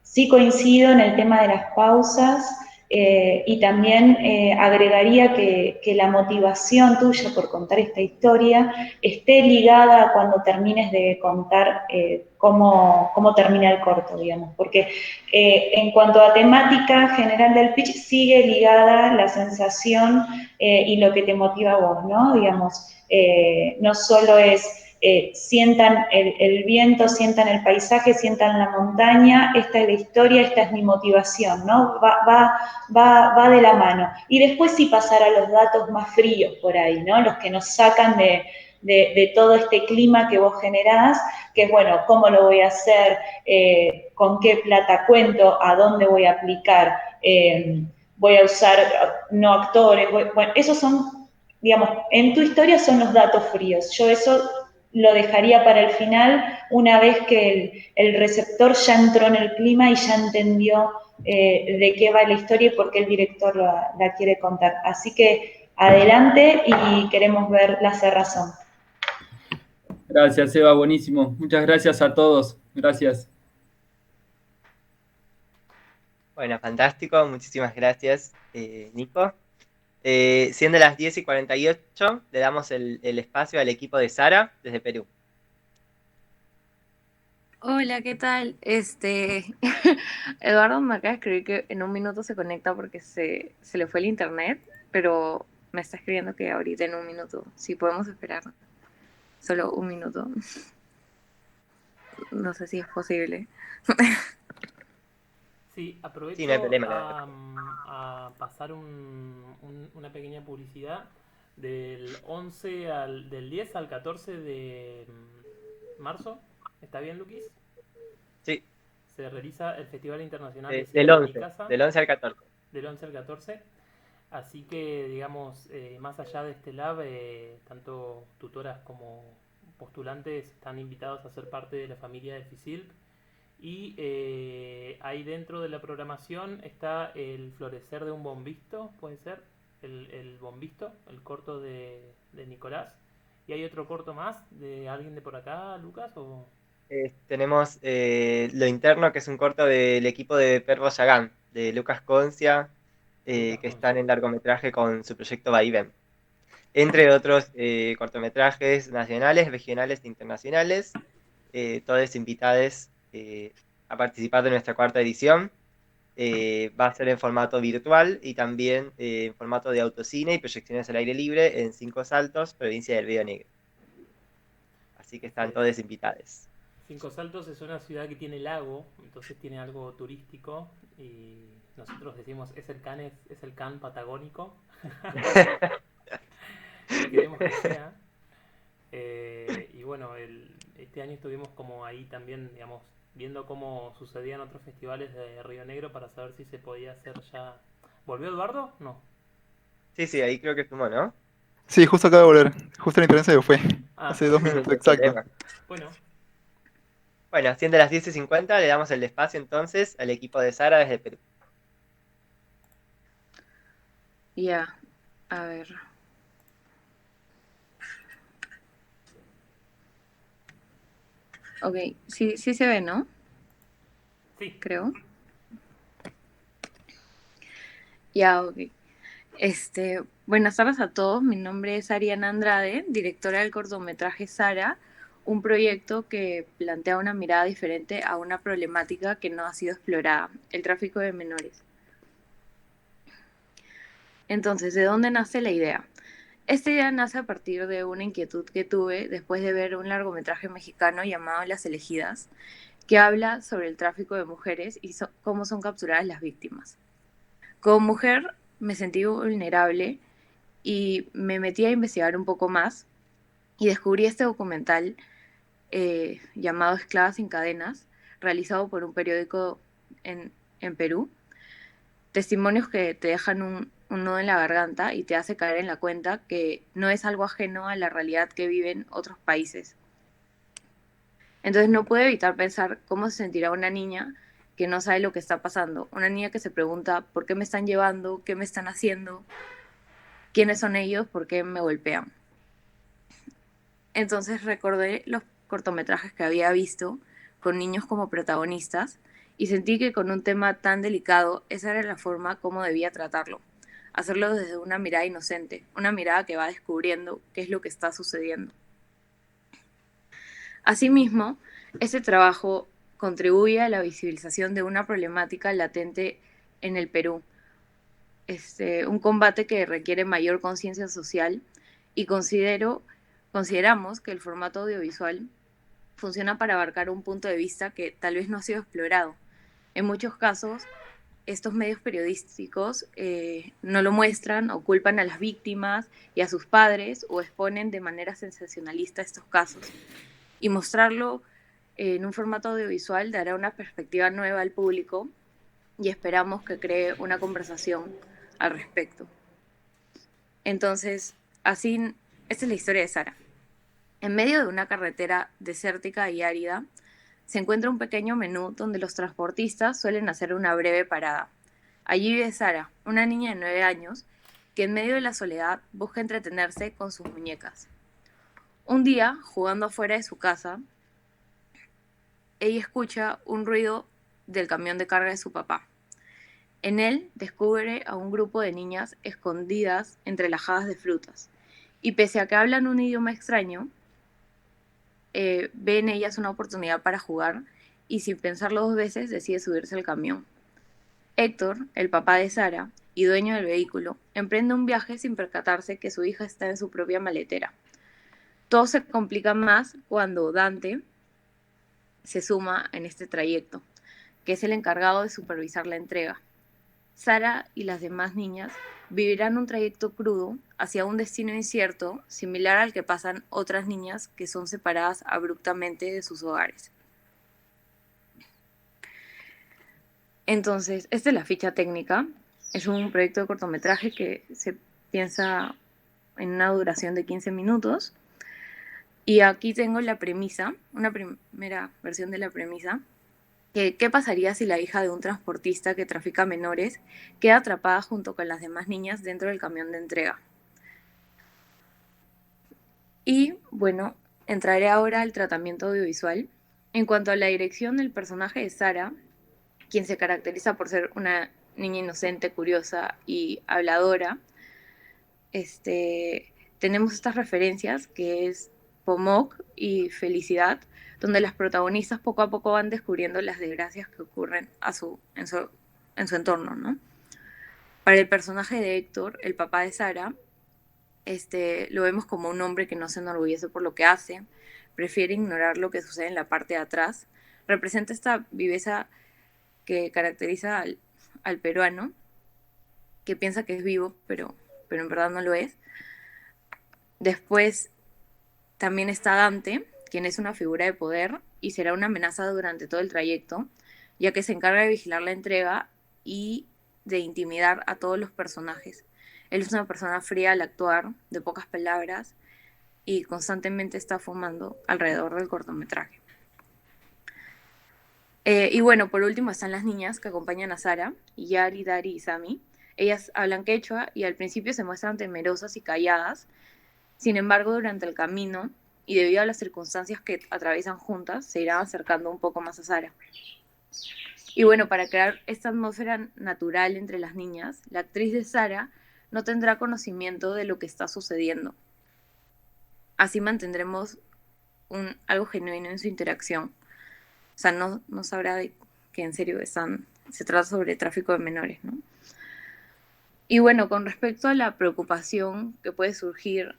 Sí coincido en el tema de las pausas, y también agregaría que la motivación tuya por contar esta historia esté ligada a cuando termines de contar cómo termina el corto, digamos, porque en cuanto a temática general del pitch sigue ligada la sensación y lo que te motiva a vos, ¿no? Digamos, no solo es sientan el viento, sientan el paisaje, sientan la montaña, esta es la historia, esta es mi motivación, ¿no? Va de la mano. Y después sí pasar a los datos más fríos por ahí, ¿no? Los que nos sacan de todo este clima que vos generás, que es, bueno, ¿cómo lo voy a hacer? ¿Con qué plata cuento? ¿A dónde voy a aplicar? ¿Voy a usar no actores? Bueno, esos son, digamos, en tu historia son los datos fríos. Yo eso lo dejaría para el final, una vez que el receptor ya entró en el clima y ya entendió de qué va la historia y por qué el director la quiere contar. Así que adelante y queremos ver la cerrazón. Gracias, Eva, buenísimo. Muchas gracias a todos. Gracias. Bueno, fantástico, muchísimas gracias, Nico. Siendo las 10:48, le damos el espacio al equipo de Sara desde Perú. Hola, ¿qué tal? Eduardo me acaba de escribir que en un minuto se conecta porque se le fue el internet, pero me está escribiendo que ahorita en un minuto, si podemos esperar solo un minuto. No sé si es posible. Sí, aprovecho Sí, no hay problema. a pasar una pequeña publicidad del 10 al 14 de marzo. ¿Está bien, Luquis? Sí. Se realiza el Festival Internacional de Cine Del en mi 11, casa. del 11 al 14. Del 11 al 14. Así que, digamos, más allá de este lab, tanto tutoras como postulantes están invitados a ser parte de la familia del FISILP. Y ahí dentro de la programación está el florecer de un bombisto, puede ser, el bombisto, el corto de Nicolás. ¿Y hay otro corto más de alguien de por acá, Lucas? ¿O? Tenemos Lo Interno, que es un corto del equipo de Perro Yagán, de Lucas Concia, que están en largometraje con su proyecto Vaivén. Entre otros cortometrajes nacionales, regionales e internacionales, todos invitados a participar de nuestra cuarta edición. Va a ser en formato virtual y también en formato de autocine y proyecciones al aire libre en Cinco Saltos, provincia del Río Negro. Así que están todos invitados. Cinco Saltos es una ciudad que tiene lago, entonces tiene algo turístico y nosotros decimos es el can patagónico. Queremos que sea. Y bueno, este año estuvimos como ahí también, digamos, viendo cómo sucedían otros festivales de Río Negro para saber si se podía hacer ya. ¿Volvió Eduardo? No. Sí, ahí creo que sumó, ¿no? Sí, justo acaba de volver. Justo la internet se fue. Hace 2 minutos, exacto. Bueno, siendo las 10:50, le damos el espacio entonces al equipo de Sara desde Perú. Ya, a ver. Ok, sí se ve, ¿no? Sí. Creo. Ya, ok. Buenas tardes a todos. Mi nombre es Ariana Andrade, directora del cortometraje Sara, un proyecto que plantea una mirada diferente a una problemática que no ha sido explorada, el tráfico de menores. Entonces, ¿de dónde nace la idea? Esta idea nace a partir de una inquietud que tuve después de ver un largometraje mexicano llamado Las Elegidas, que habla sobre el tráfico de mujeres y cómo son capturadas las víctimas. Como mujer me sentí vulnerable y me metí a investigar un poco más y descubrí este documental llamado Esclavas sin Cadenas, realizado por un periódico en Perú. Testimonios que te dejan un nudo en la garganta y te hace caer en la cuenta que no es algo ajeno a la realidad que viven otros países. Entonces no puedo evitar pensar cómo se sentirá una niña que no sabe lo que está pasando, una niña que se pregunta por qué me están llevando, qué me están haciendo, quiénes son ellos, por qué me golpean. Entonces recordé los cortometrajes que había visto con niños como protagonistas y sentí que con un tema tan delicado esa era la forma como debía tratarlo, hacerlo desde una mirada inocente, una mirada que va descubriendo qué es lo que está sucediendo. Asimismo, este trabajo contribuye a la visibilización de una problemática latente en el Perú, un combate que requiere mayor conciencia social y consideramos que el formato audiovisual funciona para abarcar un punto de vista que tal vez no ha sido explorado. En muchos casos, estos medios periodísticos no lo muestran o culpan a las víctimas y a sus padres o exponen de manera sensacionalista estos casos. Y mostrarlo en un formato audiovisual dará una perspectiva nueva al público y esperamos que cree una conversación al respecto. Entonces, esta es la historia de Sara. En medio de una carretera desértica y árida, se encuentra un pequeño menú donde los transportistas suelen hacer una breve parada. Allí vive Sara, una niña de 9 años, que en medio de la soledad busca entretenerse con sus muñecas. Un día, jugando afuera de su casa, ella escucha un ruido del camión de carga de su papá. En él descubre a un grupo de niñas escondidas entre las jadas de frutas. Y pese a que hablan un idioma extraño, ve en ellas una oportunidad para jugar y sin pensarlo 2 veces decide subirse al camión. Héctor, el papá de Sara y dueño del vehículo, emprende un viaje sin percatarse que su hija está en su propia maletera. Todo se complica más cuando Dante se suma en este trayecto, que es el encargado de supervisar la entrega. Sara y las demás niñas vivirán un trayecto crudo hacia un destino incierto, similar al que pasan otras niñas que son separadas abruptamente de sus hogares. Entonces, esta es la ficha técnica. Es un proyecto de cortometraje que se piensa en una duración de 15 minutos. Y aquí tengo la premisa, una primera versión de la premisa. ¿Qué pasaría si la hija de un transportista que trafica menores queda atrapada junto con las demás niñas dentro del camión de entrega? Y bueno, entraré ahora al tratamiento audiovisual. En cuanto a la dirección del personaje de Sara, quien se caracteriza por ser una niña inocente, curiosa y habladora, tenemos estas referencias que es Pomoc y Felicidad, donde las protagonistas poco a poco van descubriendo las desgracias que ocurren en su entorno, ¿no? Para el personaje de Héctor, el papá de Sara, lo vemos como un hombre que no se enorgullece por lo que hace, prefiere ignorar lo que sucede en la parte de atrás, representa esta viveza que caracteriza al peruano, que piensa que es vivo, pero en verdad no lo es. Después también está Dante, quien es una figura de poder y será una amenaza durante todo el trayecto, ya que se encarga de vigilar la entrega y de intimidar a todos los personajes. Él es una persona fría al actuar, de pocas palabras, y constantemente está fumando alrededor del cortometraje. Y bueno, por último están las niñas que acompañan a Sara, Yari, Dari y Sami. Ellas hablan quechua y al principio se muestran temerosas y calladas. Sin embargo, durante el camino y debido a las circunstancias que atraviesan juntas, se irán acercando un poco más a Sara. Y bueno, para crear esta atmósfera natural entre las niñas, la actriz de Sara no tendrá conocimiento de lo que está sucediendo. Así mantendremos algo genuino en su interacción. O sea, no sabrá de que en serio se trata sobre tráfico de menores, ¿no? Y bueno, con respecto a la preocupación que puede surgir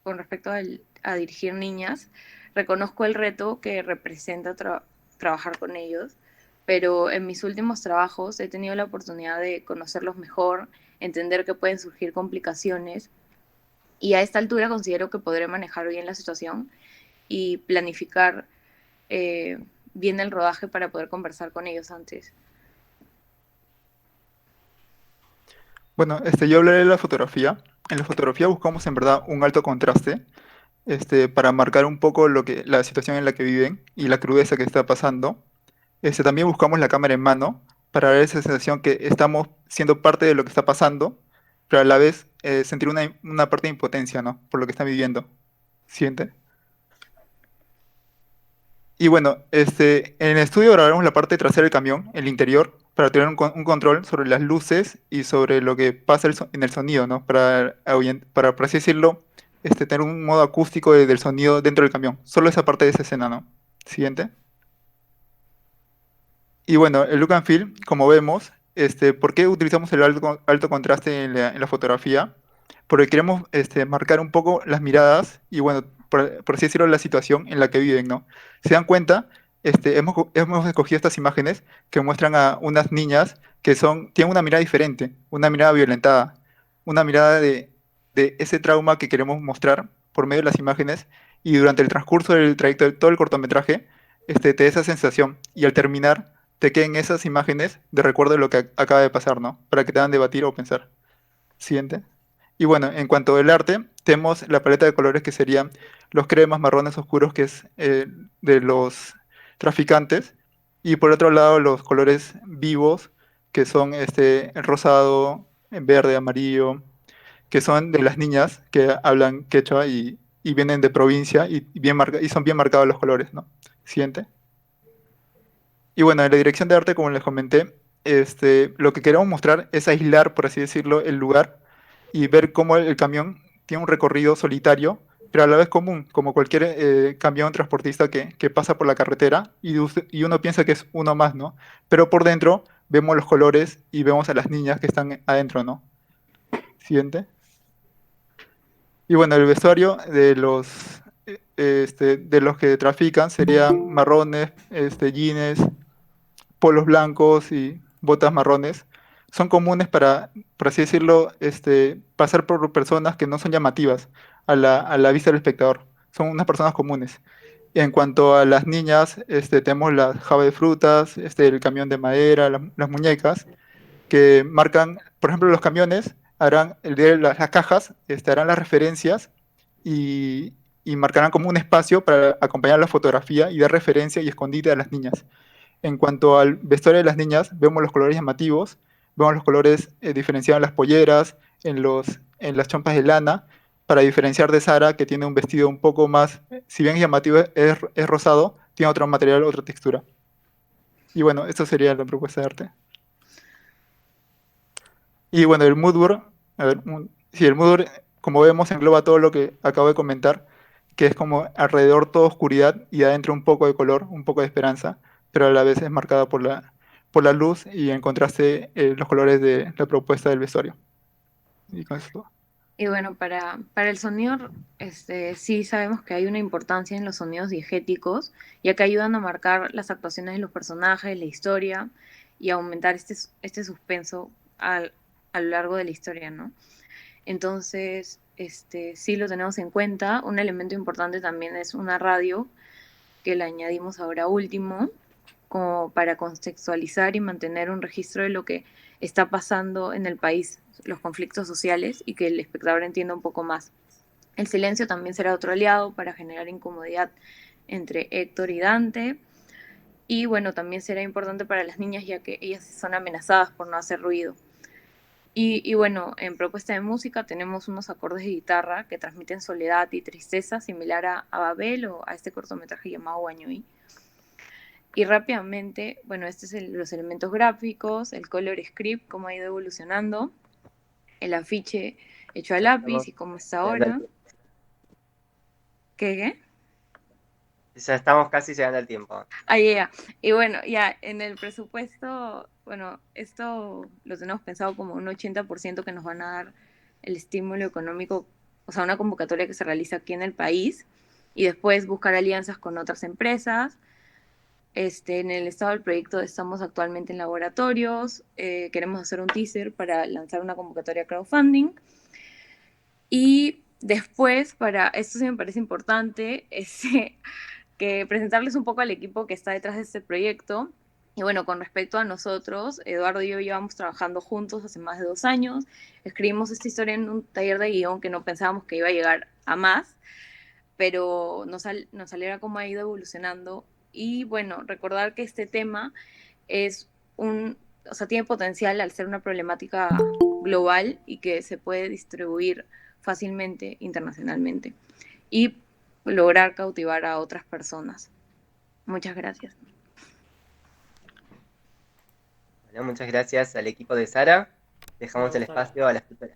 con respecto a dirigir niñas, reconozco el reto que representa trabajar con ellos, pero en mis últimos trabajos he tenido la oportunidad de conocerlos mejor, entender que pueden surgir complicaciones, y a esta altura considero que podré manejar bien la situación y planificar bien el rodaje para poder conversar con ellos antes. Bueno, yo hablaré de la fotografía. En la fotografía buscamos en verdad un alto contraste, para marcar un poco la situación en la que viven y la crudeza que está pasando. También buscamos la cámara en mano para dar esa sensación que estamos siendo parte de lo que está pasando, pero a la vez sentir una parte de impotencia, ¿no? Por lo que están viviendo. ¿Siente? Y bueno, en el estudio grabaremos la parte trasera del camión, el interior, para tener un control sobre las luces y sobre lo que pasa en el sonido, ¿no? Para por así decirlo, tener un modo acústico del sonido dentro del camión. Solo esa parte de esa escena, ¿no? Siguiente. Y bueno, el look and feel, como vemos, ¿por qué utilizamos el alto contraste en la fotografía? Porque queremos marcar un poco las miradas y bueno, por así decirlo, la situación en la que viven, ¿no? ¿Se dan cuenta? Hemos escogido estas imágenes que muestran a unas niñas que tienen una mirada diferente, una mirada violentada, una mirada de ese trauma que queremos mostrar por medio de las imágenes, y durante el transcurso del trayecto de todo el cortometraje, te da esa sensación, y al terminar te queden esas imágenes de recuerdo de lo que acaba de pasar, ¿no? Para que te hagan debatir o pensar. Siguiente. Y bueno, en cuanto al arte, tenemos la paleta de colores que serían los cremas, marrones oscuros, que es de los traficantes. Y por otro lado, los colores vivos, que son el rosado, verde, amarillo, que son de las niñas que hablan quechua y vienen de provincia y son bien marcados los colores, ¿no? Siguiente. Y bueno, en la dirección de arte, como les comenté, lo que queremos mostrar es aislar, por así decirlo, el lugar y ver cómo el camión tiene un recorrido solitario, pero a la vez común, como cualquier camión transportista que pasa por la carretera y uno piensa que es uno más, ¿no? Pero por dentro vemos los colores y vemos a las niñas que están adentro, ¿no? Siguiente. Y bueno, el vestuario de los que trafican serían marrones, jeans, polos blancos y botas marrones. Son comunes para, por así decirlo, pasar por personas que no son llamativas a la vista del espectador. Son unas personas comunes. Y en cuanto a las niñas, tenemos la java de frutas, el camión de madera, las muñecas, que marcan, por ejemplo, los camiones harán las cajas, harán las referencias y, y marcarán como un espacio para acompañar la fotografía y dar referencia y escondite a las niñas. En cuanto al vestuario de las niñas, vemos los colores llamativos, vemos los colores diferenciados en las polleras, en las chompas de lana, para diferenciar de Sara, que tiene un vestido un poco más, si bien llamativo es rosado, tiene otro material, otra textura. Y bueno, esta sería la propuesta de arte. Y bueno, el mood board, a ver, sí, el mood board, como vemos, engloba todo lo que acabo de comentar, que es como alrededor toda oscuridad y adentro un poco de color, un poco de esperanza, pero a la vez es marcada por la luz y en contraste los colores de la propuesta del vestuario. Y con eso todo. Y bueno, para el sonido, sí sabemos que hay una importancia en los sonidos diegéticos, ya que ayudan a marcar las actuaciones de los personajes, la historia, y aumentar este suspenso a lo largo de la historia, ¿no? Entonces, sí lo tenemos en cuenta. Un elemento importante también es una radio, que la añadimos ahora último, como para contextualizar y mantener un registro de lo que está pasando en el país, los conflictos sociales, y que el espectador entienda un poco más. El silencio también será otro aliado para generar incomodidad entre Héctor y Dante. Y bueno, también será importante para las niñas, ya que ellas son amenazadas por no hacer ruido. Y bueno, en propuesta de música tenemos unos acordes de guitarra que transmiten soledad y tristeza, similar a Babel o a este cortometraje llamado Guañuí. Y rápidamente, bueno, los elementos gráficos, el color script, cómo ha ido evolucionando, el afiche hecho a lápiz y cómo está ahora. ¿Qué? Ya estamos casi llegando al tiempo. Ya. Y bueno, ya en el presupuesto, bueno, esto lo tenemos pensado como un 80% que nos van a dar el estímulo económico, o sea, una convocatoria que se realiza aquí en el país, y después buscar alianzas con otras empresas. En el estado del proyecto estamos actualmente en laboratorios, queremos hacer un teaser para lanzar una convocatoria crowdfunding, y después, esto sí me parece importante, que presentarles un poco al equipo que está detrás de este proyecto. Y bueno, con respecto a nosotros, Eduardo y yo llevamos trabajando juntos hace más de 2 años, escribimos esta historia en un taller de guión que no pensábamos que iba a llegar a más, pero nos alegra cómo ha ido evolucionando. Y bueno, recordar que este tema tiene potencial al ser una problemática global y que se puede distribuir fácilmente internacionalmente y lograr cautivar a otras personas. Muchas gracias. Bueno, muchas gracias al equipo de Sara. Dejamos el espacio a la escritora.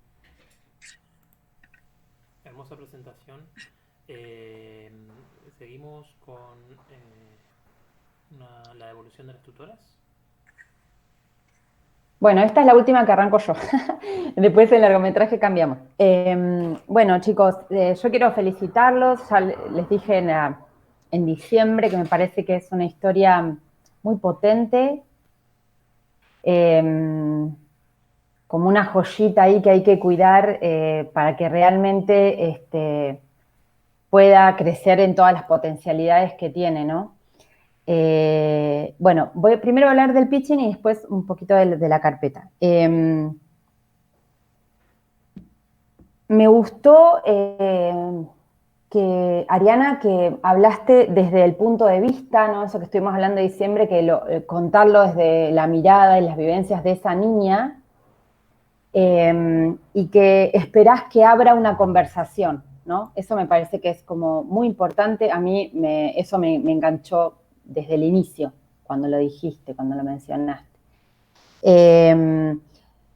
Hermosa presentación. Seguimos con la devolución de las tutoras. Bueno, esta es la última que arranco yo. Después el largometraje cambiamos. Bueno, chicos, yo quiero felicitarlos. Ya les dije en diciembre que me parece que es una historia muy potente, como una joyita ahí que hay que cuidar para que realmente pueda crecer en todas las potencialidades que tiene, ¿no? Bueno, voy primero a hablar del pitching y después un poquito de la carpeta. me gustó que, Ariana, que hablaste desde el punto de vista, ¿no? Eso que estuvimos hablando en diciembre, que contarlo desde la mirada y las vivencias de esa niña, y que esperás que abra una conversación, ¿no? Eso me parece que es como muy importante. A mí eso me enganchó desde el inicio, cuando lo dijiste, cuando lo mencionaste.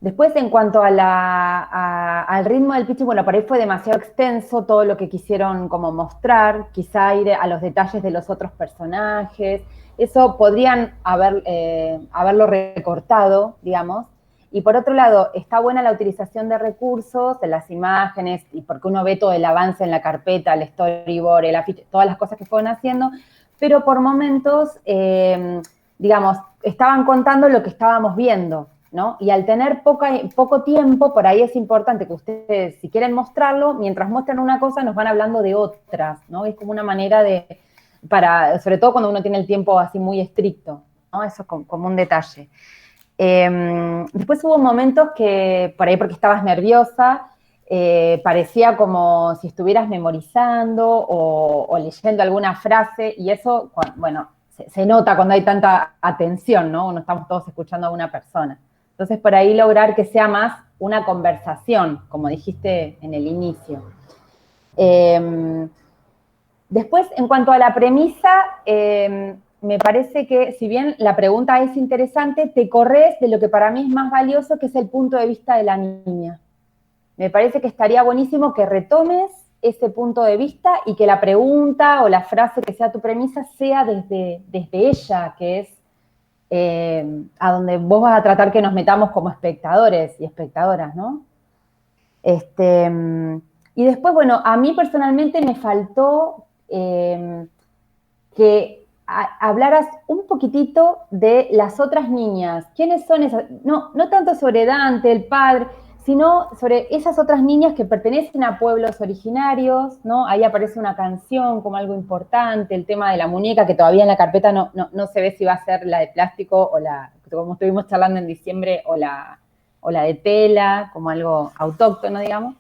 Después, en cuanto al ritmo del pitching, bueno, por ahí fue demasiado extenso todo lo que quisieron como mostrar, quizá ir a los detalles de los otros personajes, eso podrían haberlo recortado, digamos. Y por otro lado, está buena la utilización de recursos, de las imágenes, y porque uno ve todo el avance en la carpeta, el storyboard, el afiche, todas las cosas que fueron haciendo, pero por momentos, digamos, estaban contando lo que estábamos viendo, ¿no? Y al tener poco tiempo, por ahí es importante que ustedes, si quieren mostrarlo, mientras muestran una cosa, nos van hablando de otras, ¿no? Es como una manera sobre todo cuando uno tiene el tiempo así muy estricto, ¿no? Eso es como un detalle. Después hubo momentos que, por ahí porque estabas nerviosa, parecía como si estuvieras memorizando o leyendo alguna frase, y eso, bueno, se nota cuando hay tanta atención, ¿no? No estamos todos escuchando a una persona. Entonces, por ahí lograr que sea más una conversación, como dijiste en el inicio. Después, en cuanto a la premisa, me parece que, si bien la pregunta es interesante, te corres de lo que para mí es más valioso, que es el punto de vista de la niña. Me parece que estaría buenísimo que retomes ese punto de vista y que la pregunta o la frase que sea tu premisa sea desde ella, que es a donde vos vas a tratar que nos metamos como espectadores y espectadoras, ¿no? Y después, bueno, a mí personalmente me faltó que hablaras un poquitito de las otras niñas. ¿Quiénes son esas? No tanto sobre Dante, el padre, sino sobre esas otras niñas que pertenecen a pueblos originarios, ¿no? Ahí aparece una canción como algo importante, el tema de la muñeca, que todavía en la carpeta no se ve si va a ser la de plástico o como estuvimos charlando en diciembre, o la de tela, como algo autóctono, digamos.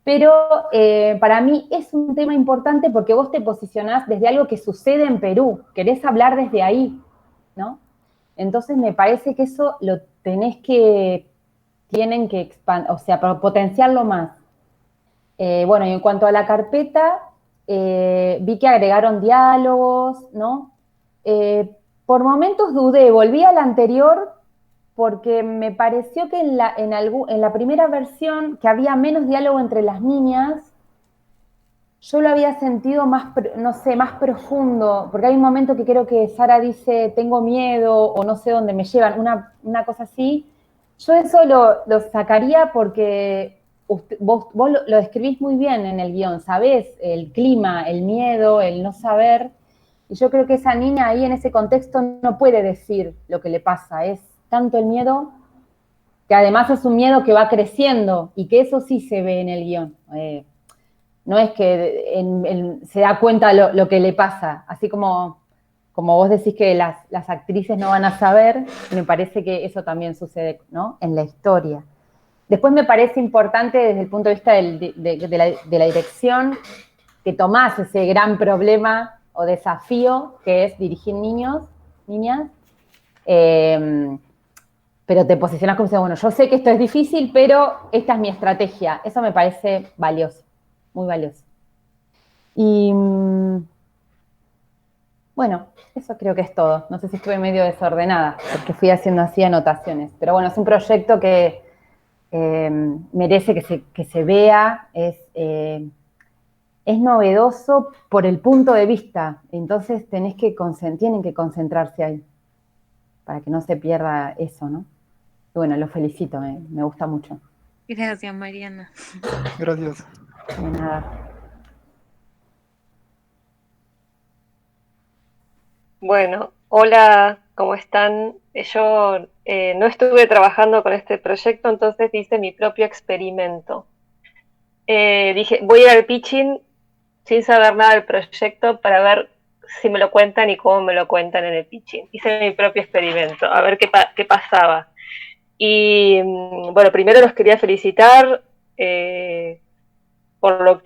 Pero para mí es un tema importante porque vos te posicionás desde algo que sucede en Perú, querés hablar desde ahí, ¿no? Entonces me parece que eso lo tienen que potenciarlo más. Bueno, y en cuanto a la carpeta, vi que agregaron diálogos, ¿no? Por momentos dudé, volví a la anterior porque me pareció que en la primera versión, que había menos diálogo entre las niñas, yo lo había sentido más, no sé, más profundo, porque hay un momento que creo que Sara dice, tengo miedo, o no sé dónde me llevan, una cosa así. Yo eso lo sacaría porque vos lo describís muy bien en el guión, sabés el clima, el miedo, el no saber, y yo creo que esa niña ahí en ese contexto no puede decir lo que le pasa, es tanto el miedo, que además es un miedo que va creciendo, y que eso sí se ve en el guión. No es que se da cuenta lo que le pasa, así como vos decís que las actrices no van a saber, me parece que eso también sucede, ¿no? En la historia. Después me parece importante desde el punto de vista de la dirección, que tomás ese gran problema o desafío que es dirigir niñas, pero te posicionas como diciendo, bueno, yo sé que esto es difícil, pero esta es mi estrategia. Eso me parece valioso, muy valioso. Y bueno, eso creo que es todo. No sé si estuve medio desordenada, porque fui haciendo así anotaciones. Pero bueno, es un proyecto que merece que se vea, es novedoso por el punto de vista. Entonces tienen que concentrarse ahí, para que no se pierda eso, ¿no? Y bueno, lo felicito, me gusta mucho. Gracias, Mariana. Gracias. De nada. Bueno, hola, ¿cómo están? Yo no estuve trabajando con este proyecto, entonces hice mi propio experimento. Dije, voy a ir al pitching sin saber nada del proyecto para ver si me lo cuentan y cómo me lo cuentan en el pitching. Hice mi propio experimento, a ver qué pasaba. Y bueno, primero los quería felicitar.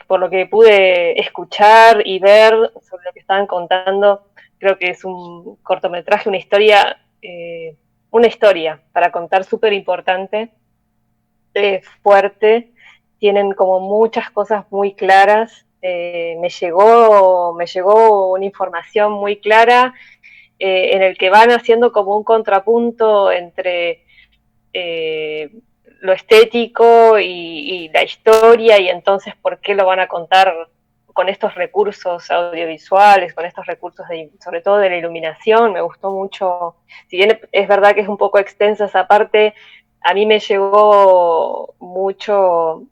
por lo que pude escuchar y ver sobre lo que estaban contando, creo que es un cortometraje, una historia para contar súper importante, fuerte, tienen como muchas cosas muy claras, me llegó una información muy clara, en el que van haciendo como un contrapunto entre lo estético y la historia, y entonces por qué lo van a contar con estos recursos audiovisuales, con estos recursos sobre todo de la iluminación. Me gustó mucho, si bien es verdad que es un poco extensa esa parte, a mí me llegó mucho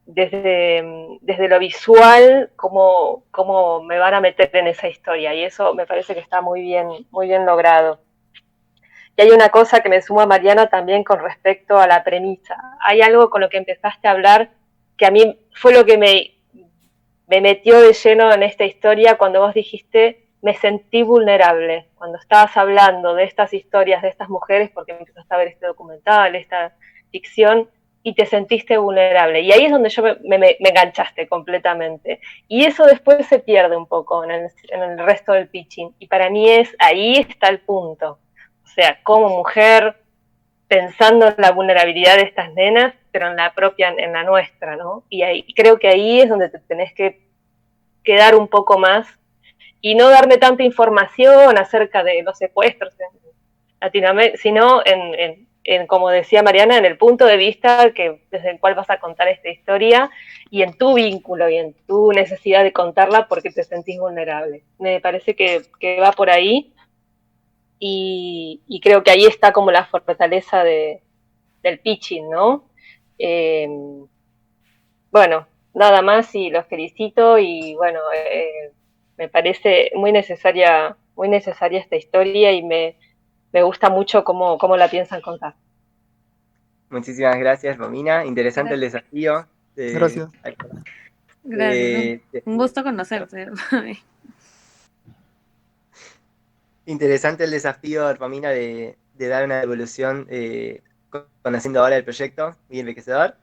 desde lo visual, cómo me van a meter en esa historia, y eso me parece que está muy bien logrado. Y hay una cosa que me suma, Mariana, también con respecto a la premisa. Hay algo con lo que empezaste a hablar que a mí fue lo que me metió de lleno en esta historia, cuando vos dijiste, me sentí vulnerable. Cuando estabas hablando de estas historias, de estas mujeres, porque empezaste a ver este documental, esta ficción, y te sentiste vulnerable. Y ahí es donde yo me enganchaste completamente. Y eso después se pierde un poco en el resto del pitching. Y para mí ahí está el punto. O sea, como mujer, pensando en la vulnerabilidad de estas nenas, pero en la nuestra, ¿no? Y ahí, creo que ahí es donde te tenés que quedar un poco más y no darme tanta información acerca de los secuestros en Latinoamérica, sino en, como decía Mariana, en el punto de vista desde el cual vas a contar esta historia, y en tu vínculo y en tu necesidad de contarla porque te sentís vulnerable. Me parece que va por ahí. Y creo que ahí está como la fortaleza del pitching, ¿no? Bueno, nada más, y los felicito, y bueno, me parece muy necesaria esta historia, y me gusta mucho cómo la piensan contar. Muchísimas gracias, Romina. Interesante el desafío. Gracias. Gracias. Un gusto conocerte. Interesante el desafío, Romina, de dar una devolución conociendo ahora el proyecto, muy enriquecedor.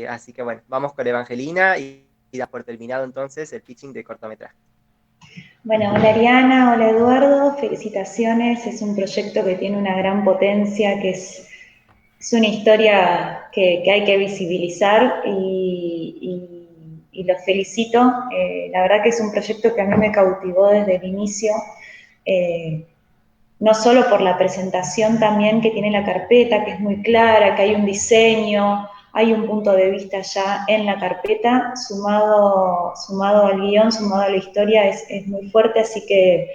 Así que bueno, vamos con Evangelina y das por terminado entonces el pitching de cortometraje. Bueno, hola Ariana, hola Eduardo, felicitaciones, es un proyecto que tiene una gran potencia, que es una historia que hay que visibilizar, y los felicito. La verdad que es un proyecto que a mí me cautivó desde el inicio, no solo por la presentación también que tiene la carpeta, que es muy clara, que hay un diseño, hay un punto de vista ya en la carpeta, sumado al guión, sumado a la historia, es muy fuerte, así que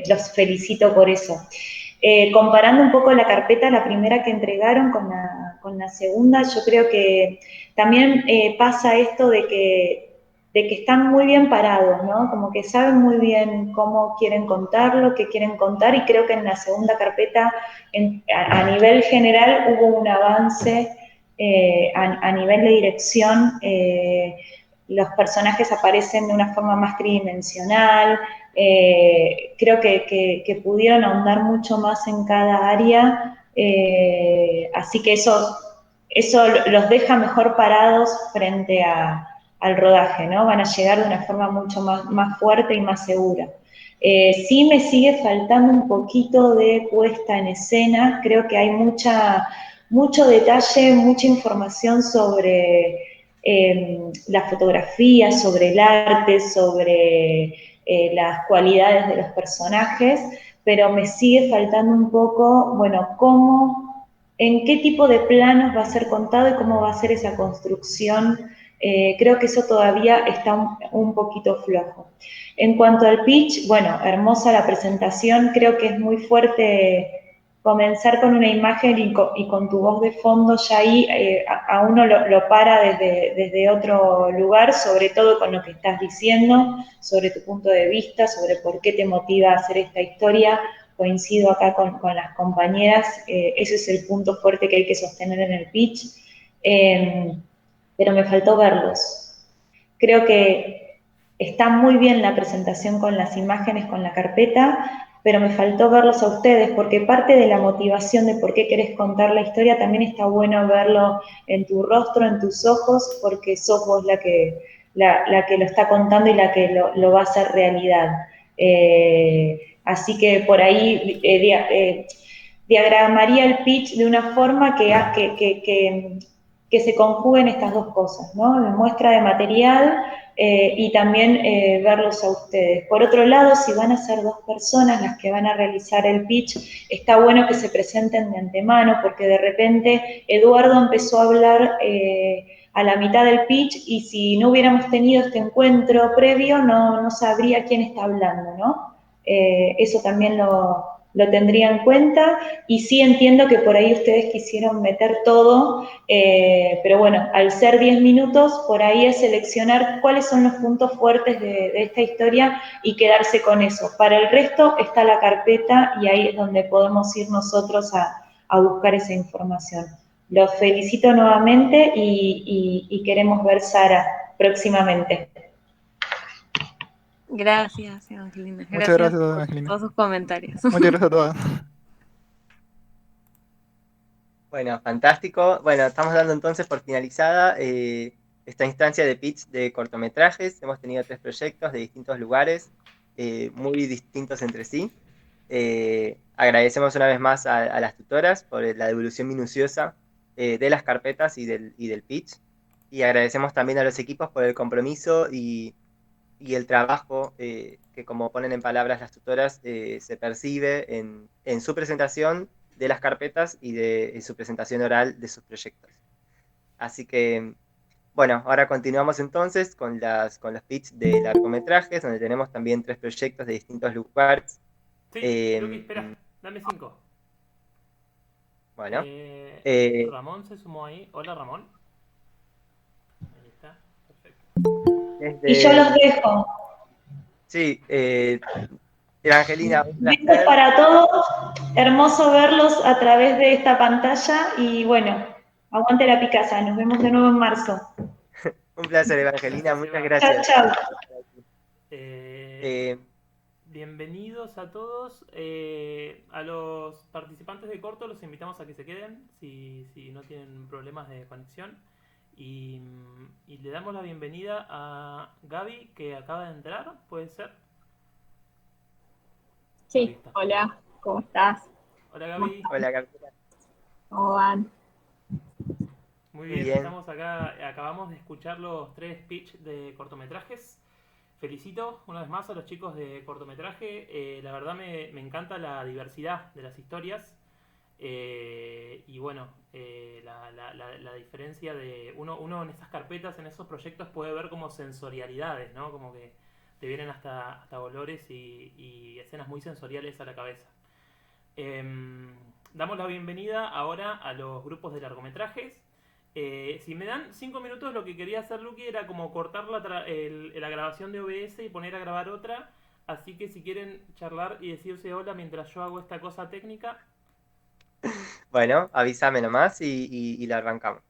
los felicito por eso. Comparando un poco la carpeta, la primera que entregaron con la segunda, yo creo que también pasa esto de que están muy bien parados, ¿no? Como que saben muy bien cómo quieren contarlo, qué quieren contar, y creo que en la segunda carpeta, a nivel general, hubo un avance a nivel de dirección. Los personajes aparecen de una forma más tridimensional, creo que pudieron ahondar mucho más en cada área, así que eso los deja mejor parados frente al rodaje, ¿no? Van a llegar de una forma mucho más fuerte y más segura. Sí me sigue faltando un poquito de puesta en escena, creo que hay mucho detalle, mucha información sobre la fotografía, sobre el arte, sobre las cualidades de los personajes, pero me sigue faltando un poco, bueno, en qué tipo de planos va a ser contado y cómo va a ser esa construcción. Creo que eso todavía está un poquito flojo. En cuanto al pitch, bueno, hermosa la presentación, creo que es muy fuerte comenzar con una imagen y con tu voz de fondo, ya ahí a uno lo para desde otro lugar, sobre todo con lo que estás diciendo, sobre tu punto de vista, sobre por qué te motiva a hacer esta historia. Coincido acá con las compañeras, ese es el punto fuerte que hay que sostener en el pitch, pero me faltó verlos. Creo que está muy bien la presentación con las imágenes, con la carpeta, pero me faltó verlos a ustedes, porque parte de la motivación de por qué querés contar la historia también está bueno verlo en tu rostro, en tus ojos, porque sos vos la que lo está contando y la que lo va a hacer realidad. Así que por ahí diagramaría el pitch de una forma que se conjuguen estas dos cosas, ¿no? La muestra de material y también verlos a ustedes. Por otro lado, si van a ser dos personas las que van a realizar el pitch, está bueno que se presenten de antemano, porque de repente Eduardo empezó a hablar a la mitad del pitch y si no hubiéramos tenido este encuentro previo, no sabría quién está hablando, ¿no? Eso también lo tendría en cuenta, y sí entiendo que por ahí ustedes quisieron meter todo, pero bueno, al ser 10 minutos, por ahí es seleccionar cuáles son los puntos fuertes de esta historia y quedarse con eso. Para el resto está la carpeta y ahí es donde podemos ir nosotros a buscar esa información. Los felicito nuevamente y queremos ver Sara próximamente. Gracias, Evangelina. Muchas gracias, Por Evangelina. todos sus comentarios. Muchas gracias a todas. Bueno, fantástico. Bueno, estamos dando entonces por finalizada esta instancia de pitch de cortometrajes. Hemos tenido 3 proyectos de distintos lugares, muy distintos entre sí. Agradecemos una vez más a las tutoras por la devolución minuciosa de las carpetas y del pitch. Y agradecemos también a los equipos por el compromiso y el trabajo que, como ponen en palabras las tutoras, se percibe en su presentación de las carpetas y de su presentación oral de sus proyectos. Así que, bueno, ahora continuamos entonces con los pitch de largometrajes, donde tenemos también 3 proyectos de distintos lugares. Sí, Luqui, espera, dame 5. Bueno. Ramón se sumó ahí. Hola, Ramón. Ahí está, perfecto. Y yo los dejo. Sí, Evangelina, un placer. Besos para todos, hermoso verlos a través de esta pantalla y bueno, aguante la Picasa, nos vemos de nuevo en marzo. Un placer, Evangelina, muchas gracias. Chao, Bienvenidos a todos. A los participantes de corto los invitamos a que se queden si no tienen problemas de conexión. Y le damos la bienvenida a Gaby, que acaba de entrar, ¿puede ser? Sí, hola, ¿cómo estás? Hola, Gaby. Hola, Gaby. ¿Cómo van? Muy bien, estamos acá, acabamos de escuchar los 3 pitch de cortometrajes. Felicito una vez más a los chicos de cortometraje. La verdad me encanta la diversidad de las historias. Y bueno, la diferencia de uno en estas carpetas, en esos proyectos, puede ver como sensorialidades, ¿no? Como que te vienen hasta olores y escenas muy sensoriales a la cabeza. Damos la bienvenida ahora a los grupos de largometrajes. Si me dan 5 minutos, lo que quería hacer, Luqui, era como cortar la grabación de OBS y poner a grabar otra. Así que si quieren charlar y decirse hola mientras yo hago esta cosa técnica. Bueno, avísame nomás y la arrancamos.